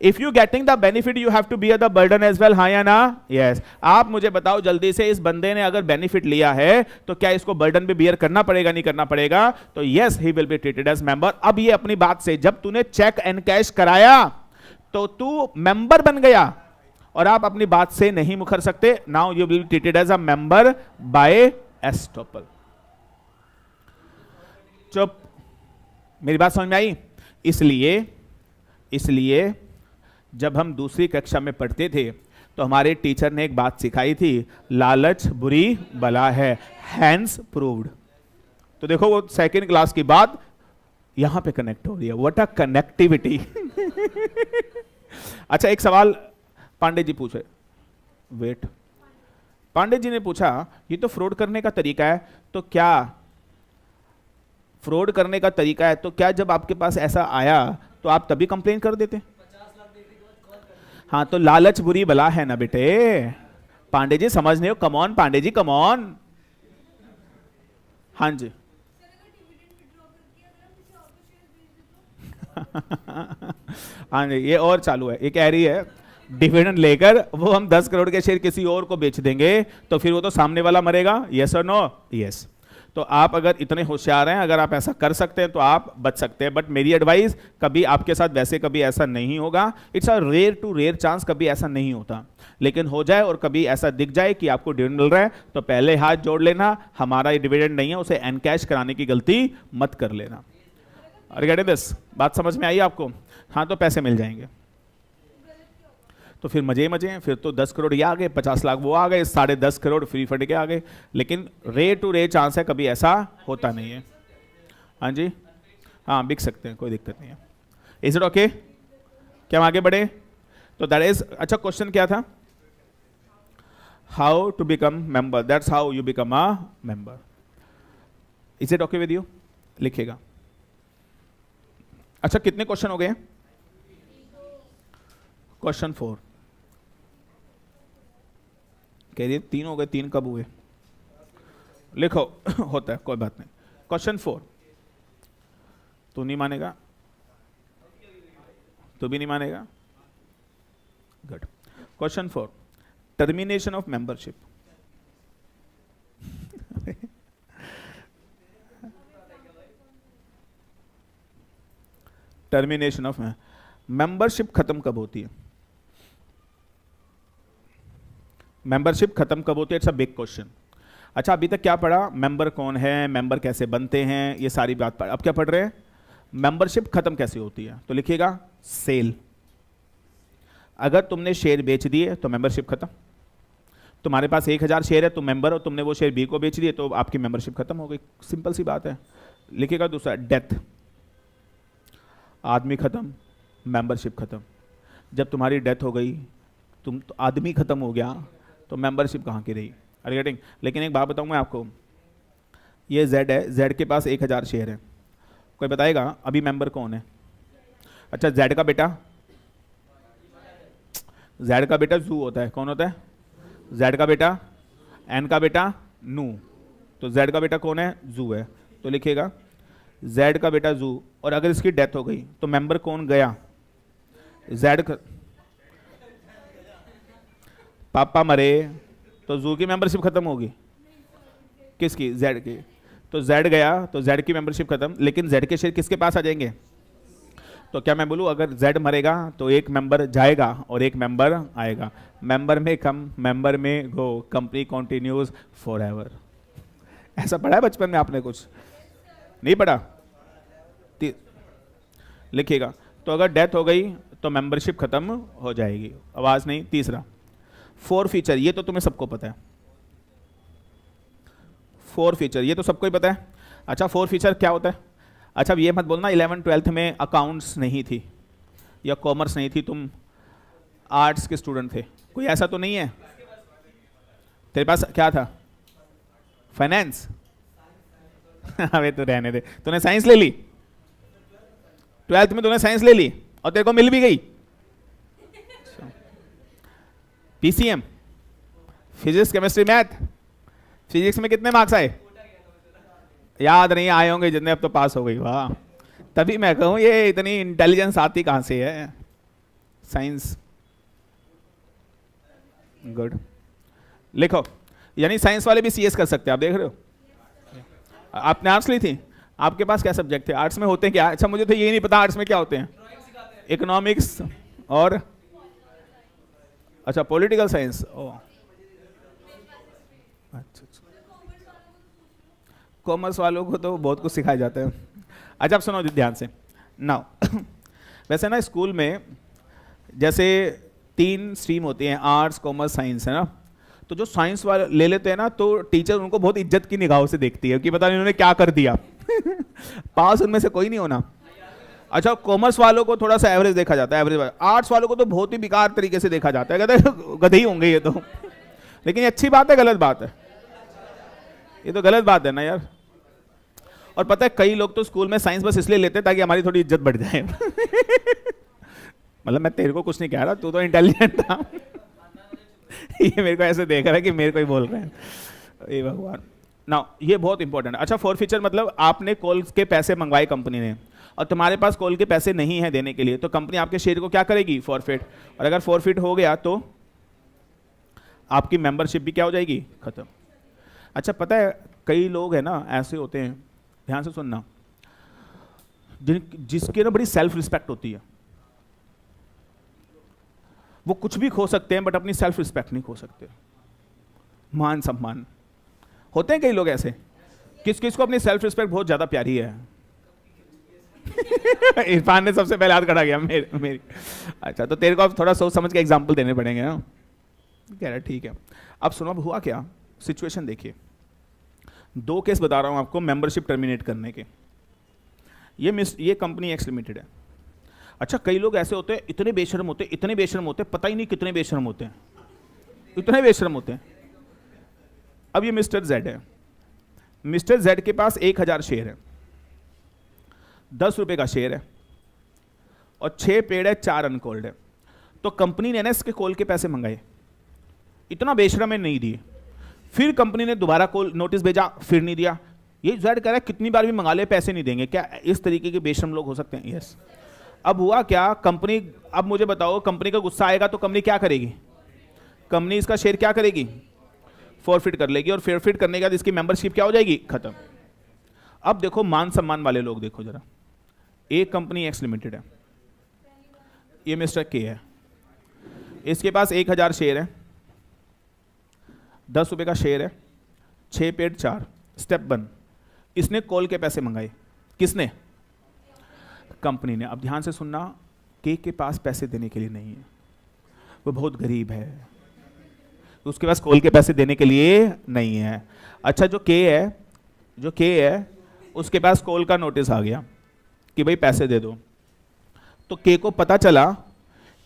If you getting the benefit you have to bear the burden as well, हाँ या ना? यस। आप मुझे बताओ जल्दी से, इस बंदे ने अगर बेनिफिट लिया है तो क्या इसको बर्डन भी बियर करना पड़ेगा? नहीं करना पड़ेगा? तो yes, he will be treated as member. अब ये अपनी बात से, जब तूने चेक एंड कैश कराया तो तू मेंबर बन गया, और आप अपनी बात से नहीं मुकर सकते, now you will be treated as a member by estoppel. चुप, मेरी बात समझ में आई? इसलिए जब हम दूसरी कक्षा में पढ़ते थे तो हमारे टीचर ने एक बात सिखाई थी, लालच बुरी बला है, हैंस प्रूव्ड। तो देखो वो सेकंड क्लास की बात यहां पे कनेक्ट हो रही है, व्हाट अ कनेक्टिविटी। अच्छा, एक सवाल पांडे जी पूछे, वेट, पांडे जी ने पूछा ये तो फ्रॉड करने का तरीका है, तो क्या फ्रॉड करने का तरीका है तो क्या जब आपके पास ऐसा आया तो आप तभी कंप्लेन कर देते? हाँ, तो लालच बुरी बला है ना बेटे। पांडे जी समझ नहीं हो, come on Pandey ji, come on. हाँ जी। हाँ जी, ये और चालू है, ये कह रही है डिविडेंड लेकर वो हम 10 करोड़ के शेयर किसी और को बेच देंगे तो फिर वो तो सामने वाला मरेगा, यस और नो? यस। तो आप अगर इतने होशियार हैं, अगर आप ऐसा कर सकते हैं तो आप बच सकते हैं, बट मेरी एडवाइस, कभी आपके साथ वैसे कभी ऐसा नहीं होगा, it's a rare to rare chance, कभी ऐसा नहीं होता, लेकिन हो जाए और कभी ऐसा दिख जाए कि आपको डिविडेंड मिल रहा है तो पहले हाथ जोड़ लेना, हमारा ये डिविडेंड नहीं है, उसे एनकैश कराने की गलती मत कर लेना। रिगार्डिंग दिस, बात समझ में आई आपको? हाँ, तो पैसे मिल जाएंगे तो फिर मजे मजे हैं, फिर तो 10 करोड़ ये आ गए, 50 लाख वो आ गए, 10.5 करोड़ फ्री फंड के आ गए, लेकिन रे टू रे चांस है, कभी ऐसा होता नहीं है। हाँ जी, हाँ बिक सकते हैं, कोई दिक्कत नहीं है। Is it okay? क्या हम आगे बढ़े? तो दैट इज, अच्छा क्वेश्चन क्या था? How to become member, that's how you become a member. Is it okay with you? लिखिएगा। अच्छा, कितने क्वेश्चन हो गए? क्वेश्चन 4 कह रही 3 हो गए, 3 कब हुए? लिखो। होता है, कोई बात नहीं। क्वेश्चन 4, तू नहीं मानेगा, तू भी नहीं मानेगा, good. Question 4, termination of membership. Termination of membership खत्म कब होती है? मेंबरशिप खत्म कब होती है? It's a big question. अच्छा, अभी तक क्या पढ़ा? मेंबर कौन है, मेंबर कैसे बनते हैं, ये सारी बात पढ़। अब क्या पढ़ रहे हैं? मेंबरशिप खत्म कैसे होती है? तो लिखिएगा सेल। अगर तुमने शेयर बेच दिए तो मेंबरशिप खत्म। तुम्हारे पास 1000 शेयर है, तुम मेंबर हो, तुमने वो शेयर बी को बेच दिए तो आपकी मेंबरशिप खत्म हो गई, सिंपल सी बात है। लिखिएगा दूसरा, डेथ। आदमी खत्म, मेंबरशिप खत्म। जब तुम्हारी डेथ हो गई, तुम तो आदमी खत्म हो गया तो मेंबरशिप कहाँ की रही? गेटिंग? लेकिन एक बात बताऊँ मैं आपको, ये जेड है, जेड के पास 1000 शेयर है, कोई बताएगा अभी मेंबर कौन है? अच्छा, जेड का बेटा, जेड का बेटा जू होता है, कौन होता है? जेड का बेटा, एन का बेटा नू, तो जेड का बेटा कौन है? जू है। तो लिखिएगा जेड का बेटा जू, और अगर इसकी डेथ हो गई तो मेंबर कौन गया? जेड का पापा मरे तो जू की मेंबरशिप खत्म होगी, किसकी? जेड की। तो जेड गया तो जेड की मेंबरशिप खत्म, लेकिन जेड के शेयर किसके पास आ जाएंगे? तो क्या मैं बोलूं, अगर जेड मरेगा तो एक मेंबर जाएगा और एक मेंबर आएगा, मेंबर में कम, मेंबर में गो, कंपनी कंटिन्यूज फॉरएवर। ऐसा पढ़ा है बचपन में आपने? कुछ नहीं पढ़ा? लिखिएगा। तो अगर डेथ हो गई तो मेंबरशिप खत्म हो जाएगी। आवाज नहीं। तीसरा, 4 फीचर, ये तो तुम्हें सबको पता है। 4 फीचर ये तो सबको ही पता है। अच्छा, 4 फीचर क्या होता है? अच्छा, ये मत बोलना 11th 12th में अकाउंट्स नहीं थी या कॉमर्स नहीं थी, तुम आर्ट्स के स्टूडेंट थे, कोई ऐसा तो नहीं है? तेरे पास क्या था? फाइनेंस? अबे तो रहने दे, तूने साइंस ले ली, 12th में तूने साइंस ले ली और तेरे को मिल भी गई PCM, physics chemistry math. Physics में कितने मार्क्स आए? याद नहीं आए होंगे जितने, अब तो पास हो गई। वाह, तभी मैं कहूं ये इतनी इंटेलिजेंस आती कहां से है? Science, good. लिखो, यानी साइंस वाले भी सीएस कर सकते हैं, आप देख रहे हो। आपने आर्ट्स ली थी, आपके पास क्या सब्जेक्ट थे? आर्ट्स में होते क्या? अच्छा, मुझे तो ये नहीं पता आर्ट्स में क्या होते हैं। इकोनॉमिक्स और अच्छा पॉलिटिकल साइंस, ओ अच्छा, कॉमर्स वालों को तो बहुत कुछ सिखाया जाता है। अच्छा आप सुनो ध्यान से नाउ। वैसे ना स्कूल में जैसे 3 स्ट्रीम होती हैं, आर्ट्स कॉमर्स साइंस, है ना। तो जो साइंस वाले ले लेते हैं ना, तो टीचर उनको बहुत इज्जत की निगाहों से देखती है कि पता नहीं उन्होंने क्या कर दिया। पास उनमें से कोई नहीं होना। अच्छा कॉमर्स वालों को थोड़ा सा एवरेज देखा जाता है, एवरेज। आर्ट्स वालों को तो बहुत ही बेकार तरीके से देखा जाता है, कहते हैं गधे ही होंगे ये तो। लेकिन ये अच्छी बात है गलत बात है? ये तो गलत बात है ना यार। और पता है कई लोग तो स्कूल में साइंस बस इसलिए लेते हैं ताकि हमारी थोड़ी इज्जत बढ़ जाए। मतलब मैं तेरे को कुछ नहीं कह रहा, तू तो इंटेलिजेंट था। ये मेरे को ऐसे देख रहा है कि मेरे को ही बोल रहे हैं, ये भगवान। ना ये बहुत इंपॉर्टेंट है। अच्छा फॉरफीचर मतलब आपने कॉल के पैसे मंगवाए कंपनी ने, और तुम्हारे पास कॉल के पैसे नहीं है देने के लिए, तो कंपनी आपके शेयर को क्या करेगी? फॉरफिट। और अगर फॉरफिट हो गया तो आपकी मेंबरशिप भी क्या हो जाएगी? खत्म। अच्छा पता है कई लोग हैं ना ऐसे होते हैं, ध्यान से सुनना, जिसके ना बड़ी सेल्फ रिस्पेक्ट होती है। वो कुछ भी खो सकते हैं बट अपनी सेल्फ रिस्पेक्ट नहीं खो सकते। मान सम्मान होते हैं कई लोग ऐसे। किस किस को अपनी सेल्फ रिस्पेक्ट बहुत ज्यादा प्यारी है? इरफान ने सबसे पहले हाथ खड़ा किया, मेरी। अच्छा तो तेरे को अब थोड़ा सोच समझ के एग्जाम्पल देने पड़ेंगे ना। कह रहा ठीक है। अब सुनो अब हुआ क्या, सिचुएशन देखिए। 2 केस बता रहा हूं आपको मेंबरशिप टर्मिनेट करने के। ये कंपनी एक्स लिमिटेड है। अच्छा कई लोग ऐसे होते हैं, इतने बेशर्म होते हैं, इतने बेशर्म होते हैं, पता ही नहीं कितने बेशर्म होते हैं, इतने बेशर्म होते हैं। अब ये मिस्टर जेड है। मिस्टर जेड के पास 1000 शेयर है, 10 रुपए का शेयर है, और 6 पेड है, 4 अनकॉल्ड है। तो कंपनी ने ना इसके कॉल के पैसे मंगाए, इतना बेशर्म है, नहीं दिए। फिर कंपनी ने दोबारा कॉल नोटिस भेजा, फिर नहीं दिया। ये जेड कह रहा है कितनी बार भी मंगा ले पैसे नहीं देंगे। क्या इस तरीके के बेशर्म लोग हो सकते हैं? यस। अब हुआ क्या, कंपनी, अब मुझे बताओ, कंपनी का गुस्सा आएगा तो कंपनी क्या करेगी? कंपनी इसका शेयर क्या करेगी? फॉरफिट कर लेगी, और फॉरफिट करने के बाद इसकी मेंबरशिप क्या हो जाएगी? खत्म। अब देखो मान सम्मान वाले लोग देखो जरा। एक कंपनी एक्स लिमिटेड है, ये मिस्टर के है, इसके पास 1000 शेयर है, 10 रुपए का शेयर है, 6 पेड 4। स्टेप 1, इसने कॉल के पैसे मंगाए। किसने? कंपनी ने। अब ध्यान से सुनना, के पास पैसे देने के लिए नहीं है, वो बहुत गरीब है, उसके पास कॉल के पैसे देने के लिए नहीं है। अच्छा जो के है उसके पास कॉल का नोटिस आ गया कि भाई पैसे दे दो। तो के को पता चला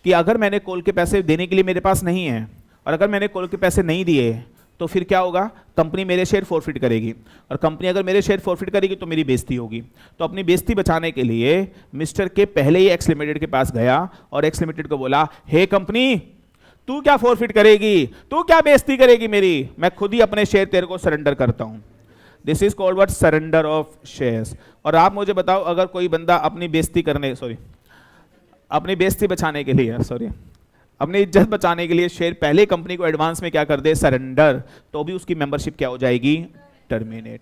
कि अगर मैंने कॉल के पैसे देने के लिए मेरे पास नहीं है, और अगर मैंने कॉल के पैसे नहीं दिए तो फिर क्या होगा? कंपनी मेरे शेयर फॉरफिट करेगी, और कंपनी अगर मेरे शेयर फॉरफिट करेगी तो मेरी बेइज्जती होगी। तो अपनी बेइज्जती बचाने के लिए मिस्टर के पहले ही एक्स लिमिटेड के पास गया और एक्स लिमिटेड को बोला, हे कंपनी, तू क्या फॉरफिट करेगी? तू क्या बेइज्जती करेगी मेरी? मैं खुद ही अपने शेयर तेरे को सरेंडर करता हूं। This is called what? Surrender of shares. और आप मुझे बताओ, अगर कोई बंदा अपनी बेइज्जती बचाने के लिए, अपनी इज्जत बचाने के लिए शेयर पहले कंपनी को एडवांस में क्या कर दे? सरेंडर, तो भी उसकी मेंबरशिप क्या हो जाएगी? टर्मिनेट।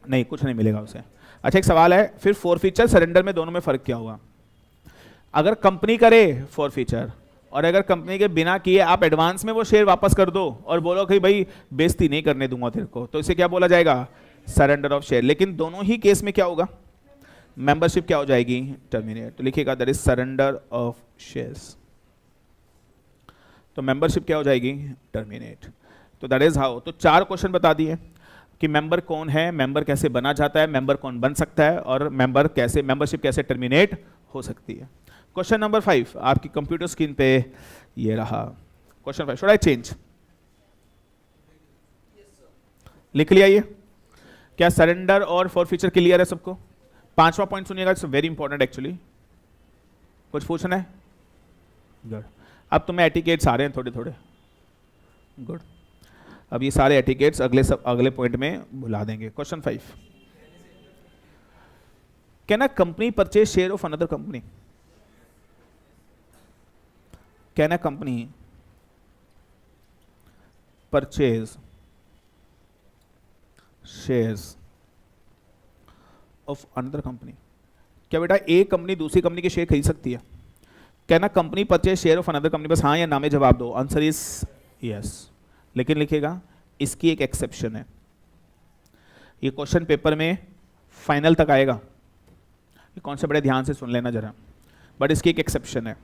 नहीं, कुछ नहीं मिलेगा उसे। अच्छा एक सवाल है, फिर फॉरफीचर सरेंडर में दोनों में फर्क क्या होगा? अगर कंपनी करे फॉरफीचर, और अगर कंपनी के बिना किए आप एडवांस में वो शेयर वापस कर दो और बोलो कि भाई बेइज्जती नहीं करने दूंगा तेरे को, तो इसे क्या बोला जाएगा? Surrender of share. लेकिन दोनों ही केस में क्या होगा? मेंबरशिप क्या हो जाएगी? टर्मिनेट। तो लिखिएगा that is surrender of shares. तो मेंबरशिप क्या हो जाएगी? टर्मिनेट। तो दैट इज हाउ। तो 4 क्वेश्चन बता दिए कि मेंबर कौन है, मेंबर कैसे बना जाता है, मेंबर कौन बन सकता है, और मेंबरशिप कैसे टर्मिनेट हो सकती है। क्वेश्चन नंबर 5 आपकी कंप्यूटर स्क्रीन पे ये रहा। Question 5, should I change? लिख लिया ये? क्या सरेंडर और फॉरफीचर क्लियर है सबको? 5वां पॉइंट सुनिएगा, इट्स वेरी इंपॉर्टेंट एक्चुअली। कुछ पूछना है? गुड। अब तुम्हें एटिकेट्स आ रहे हैं थोड़े थोड़े। गुड। अब ये सारे एटिकेट्स अगले पॉइंट में भुला देंगे। Question 5, can a company purchase share of another company? Can a company purchase shares of another company? क्या बेटा एक कंपनी दूसरी कंपनी के शेयर खरीद सकती है? Can a company purchase share of another company? बस हाँ या ना में जवाब दो। Answer is yes. लेकिन लिखेगा इसकी एक एक्सेप्शन है। ये क्वेश्चन पेपर में फाइनल तक आएगा, ये कौन से बड़े ध्यान से सुन लेना जरा, बट इसकी एक एक्सेप्शन है।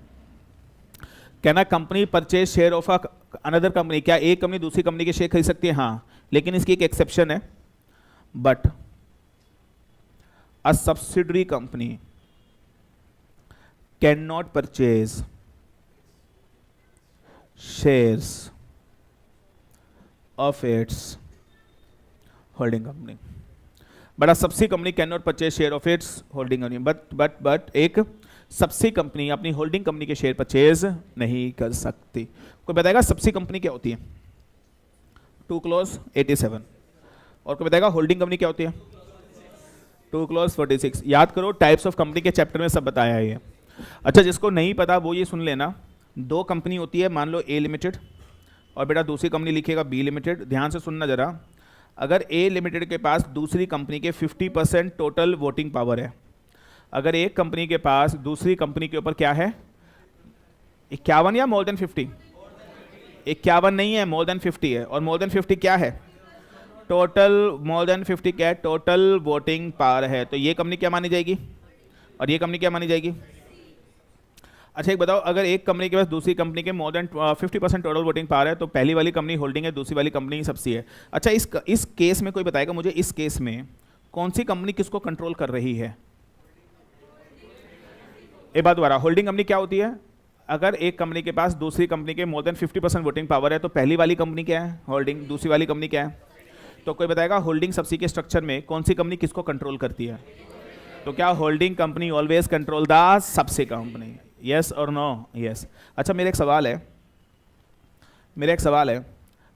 Can a company purchase share of another company? क्या एक कंपनी दूसरी कंपनी के शेयर खरीद सकती है? हाँ, लेकिन इसकी एक एक्सेप्शन है, but a subsidiary company can not purchase shares of its holding company. But a subsidy company can not purchase share of its holding company. But एक सब्सिडी कंपनी अपनी होल्डिंग कंपनी के शेयर परचेज नहीं कर सकती। कोई बताएगा सब्सिडी कंपनी क्या होती है? 2 क्लॉज 87। और कोई बताएगा होल्डिंग कंपनी क्या होती है? 2 क्लॉज 46। याद करो, टाइप्स ऑफ कंपनी के चैप्टर में सब बताया है ये। अच्छा, जिसको नहीं पता वो ये सुन लेना, 2 कंपनी होती है, मान लो ए लिमिटेड, और बेटा दूसरी कंपनी लिखेगा बी लिमिटेड। ध्यान से सुनना जरा, अगर ए लिमिटेड के पास दूसरी कंपनी के 50% टोटल वोटिंग पावर है, अगर एक कंपनी के पास दूसरी कंपनी के ऊपर क्या है, 51 या मोर देन 50? 51 नहीं है, मोर देन 50 है। और मोर देन 50 क्या है? टोटल। मोर देन 50 क्या है? टोटल वोटिंग पावर है। तो ये कंपनी क्या मानी जाएगी और ये कंपनी क्या मानी जाएगी? अच्छा, एक बताओ, अगर एक कंपनी के पास दूसरी कंपनी के more than 50% total voting power है, तो पहली वाली कंपनी होल्डिंग है, दूसरी वाली कंपनी सब्सिडी है। अच्छा, इस केस में कोई बताएगा मुझे, इस केस में कौन सी कंपनी किसको कंट्रोल कर रही है? एक बात दोबारा, होल्डिंग कंपनी क्या होती है? अगर एक कंपनी के पास दूसरी कंपनी के मोर देन 50% वोटिंग पावर है, तो पहली वाली कंपनी क्या है? होल्डिंग। दूसरी वाली कंपनी क्या है? तो कोई बताएगा होल्डिंग सब्सिडी के स्ट्रक्चर में कौन सी कंपनी किसको कंट्रोल करती है? तो क्या holding company always control the subsidy company? Yes और नो? यस। अच्छा, मेरा एक सवाल है,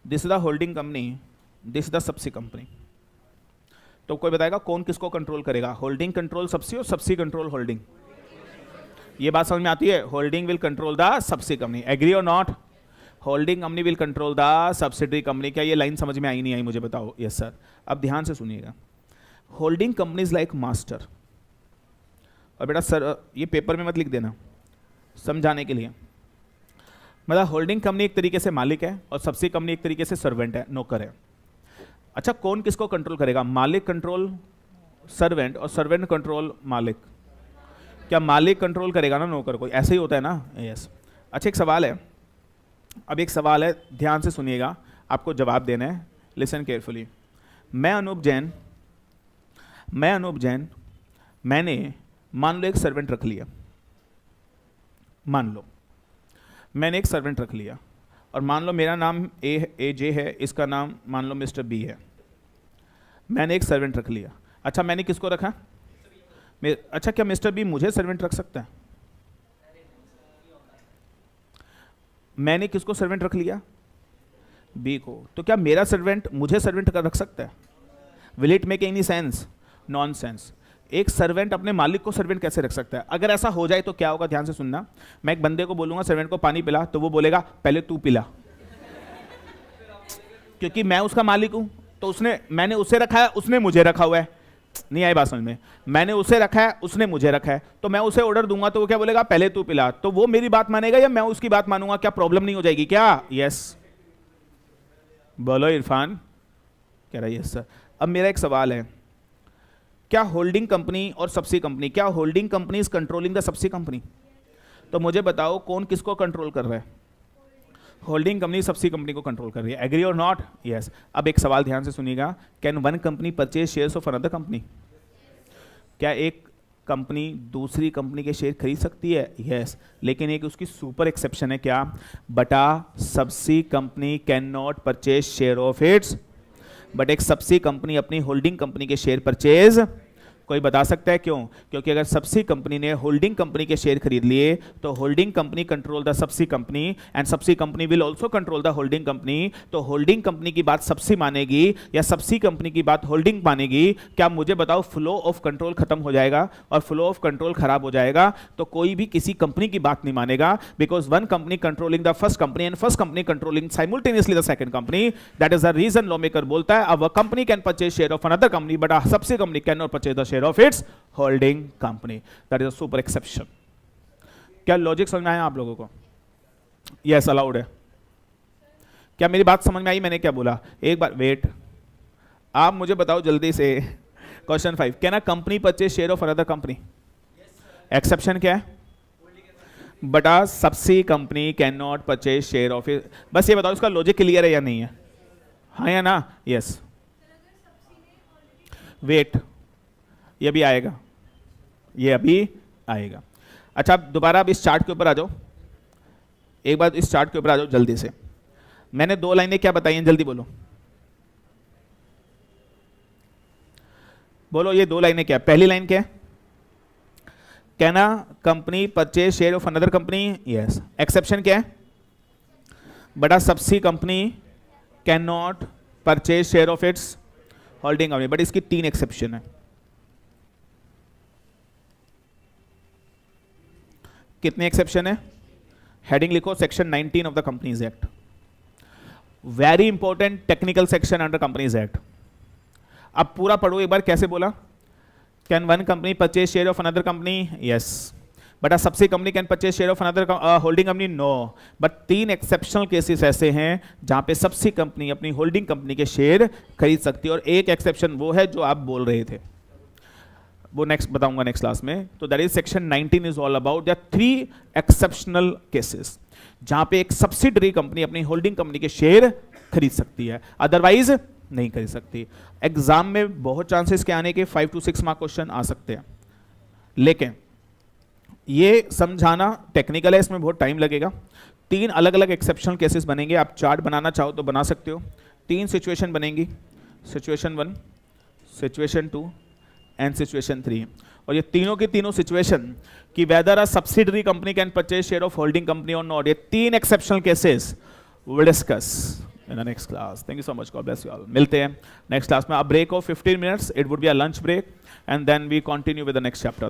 this is the holding company, this is the subsidy company, तो कोई बताएगा कौन किसको कंट्रोल करेगा? होल्डिंग कंट्रोल सब्सिडी और सब्सिडी कंट्रोल होल्डिंग? ये बात समझ में आती है? Holding will control the subsidy company, agree और not? Holding company will control the subsidiary company. क्या ये लाइन समझ में आई नहीं आई मुझे बताओ? Yes sir. अब ध्यान से सुनिएगा, holding company is like master. और बेटा सर ये पेपर में मत लिख देना, समझाने के लिए। मतलब होल्डिंग कंपनी एक तरीके से मालिक है और सब्सिडी कंपनी एक तरीके से सर्वेंट है, नौकर है। अच्छा, कौन किसको कंट्रोल करेगा? मालिक कंट्रोल सर्वेंट और सर्वेंट कंट्रोल मालिक। क्या मालिक कंट्रोल करेगा ना नौकर को? ऐसे ही होता है ना? यस। अच्छा, एक सवाल है, अब एक सवाल है, ध्यान से सुनिएगा, आपको जवाब देना है। Listen carefully. मैं अनूप जैन, मैंने मान लो एक सर्वेंट रख लिया, मान लो मैंने एक सर्वेंट रख लिया, और मान लो मेरा नाम ए जे है, इसका नाम मान लो मिस्टर बी है। मैंने एक सर्वेंट रख लिया। अच्छा, मैंने किसको रखा? अच्छा, क्या मिस्टर बी मुझे सर्वेंट रख सकता है? मैंने किसको सर्वेंट रख लिया? बी को। तो क्या मेरा सर्वेंट मुझे सर्वेंट रख सकता है? Will it make any sense? Non sense. एक सर्वेंट अपने मालिक को सर्वेंट कैसे रख सकता है? अगर ऐसा हो जाए तो क्या होगा? ध्यान से सुनना, मैं एक बंदे को बोलूंगा सर्वेंट को पानी पिला, तो वो बोलेगा पहले तू पिला, क्योंकि मैं उसका मालिक हूं। तो मैंने उसे रखा है, उसने मुझे रखा हुआ है। नहीं आई बात समझ में? मैंने उसे रखा है, उसने मुझे रखा है, तो मैं उसे ऑर्डर दूंगा तो वो क्या बोलेगा? पहले तू पिला। तो वो मेरी बात मानेगा या मैं उसकी बात मानूंगा? क्या प्रॉब्लम नहीं हो जाएगी क्या? यस। बोलो इरफान। कह रहा है यस सर। अब मेरा एक सवाल है, क्या होल्डिंग कंपनी और सब्सिडी कंपनी, क्या holding company is controlling the subsidy company? तो मुझे बताओ कौन किसको कंट्रोल कर रहा है? होल्डिंग कंपनी सब्सिडी कंपनी को कंट्रोल कर रही है, एग्री और नॉट? यस। अब एक सवाल ध्यान से सुनिएगा, can one company purchase shares of another company? क्या एक कंपनी दूसरी कंपनी के शेयर खरीद सकती है? यस। लेकिन एक उसकी सुपर एक्सेप्शन है, क्या? बटा subsidy company can not purchase share of it's, but एक सब्सिडी कंपनी अपनी होल्डिंग कंपनी के शेयर परचेज। कोई बता सकता है क्यों? क्योंकि अगर सब्सिडी कंपनी ने होल्डिंग कंपनी के शेयर खरीद लिए तो holding company control the subsidy company and subsidy company will also control the holding company. तो होल्डिंग कंपनी की बात सब्सिडी मानेगी या सब्सिडी कंपनी की बात होल्डिंग मानेगी? क्या मुझे बताओ, फ्लो ऑफ कंट्रोल खत्म हो जाएगा और फ्लो ऑफ कंट्रोल खराब हो जाएगा, तो कोई भी किसी कंपनी की बात नहीं मानेगा, because one company controlling the first company and first company controlling simultaneously the second company. That is the reason law maker बोलता है अब company can purchase share of another company but a subsidy company can not purchase the share of its holding company. That is a super exception. क्या लॉजिक समझ में आया आप लोगों को? यस, अलाउड है। क्या मेरी बात समझ में आई? मैंने क्या बोला? एक बार वेट, आप मुझे बताओ जल्दी से। Question 5, can a company purchase share of another company? Exception क्या है? But a subsidy company can not purchase share of it. बस ये बताओ इसका लॉजिक क्लियर है या नहीं है? हाँ या ना? यस। वेट, ये भी आएगा, ये अभी आएगा। अच्छा, अब दोबारा अब इस चार्ट के ऊपर आ जाओ, एक बार इस चार्ट के ऊपर आ जाओ जल्दी से। मैंने 2 लाइनें क्या बताई हैं, जल्दी बोलो बोलो, ये 2 लाइनें क्या? पहली लाइन क्या है? Can a company purchase share of another company? Yes. Exception क्या है? But a subsidy company can not purchase share of its holding company. But इसकी 3 एक्सेप्शन है। कितने एक्सेप्शन है? हेडिंग लिखो, section 19 of the companies act. Very important technical section under companies act. अब पूरा पढ़ो एक बार, कैसे बोला? Can one company purchase share of another company? Yes. But a subsidy company can purchase share of another holding company? No. But 3 exceptional cases ऐसे हैं जहां पे सबसी कंपनी अपनी होल्डिंग कंपनी के शेयर खरीद सकती है, और एक एक्सेप्शन वो है जो आप बोल रहे थे, वो नेक्स्ट बताऊंगा नेक्स्ट क्लास में। तो that is section 19 is all about the 3 exceptional cases जहां पे एक सब्सिडरी कंपनी अपनी होल्डिंग कंपनी के शेयर खरीद सकती है, अदरवाइज नहीं खरीद सकती। एग्जाम में बहुत चांसेस के आने के 5 to 6 मार्क क्वेश्चन आ सकते हैं, लेकिन ये समझाना टेक्निकल है, इसमें बहुत टाइम लगेगा। 3 अलग अलग एक्सेप्शनल केसेस बनेंगे। आप चार्ट बनाना चाहो तो बना सकते हो। 3 सिचुएशन बनेंगी, सिचुएशन 1, सिचुएशन 2 एंड सिचुएशन 3। और ये तीनों की तीनों सिचुएशन कि whether a subsidiary company can purchase share of holding company और नॉट, ये 3 exceptional cases will discuss in the next class. Thank you so much, god bless you all. मिलते हैं नेक्स्ट क्लास में। A break of 15 minutes, it would be a lunch break, and then we continue with the next chapter.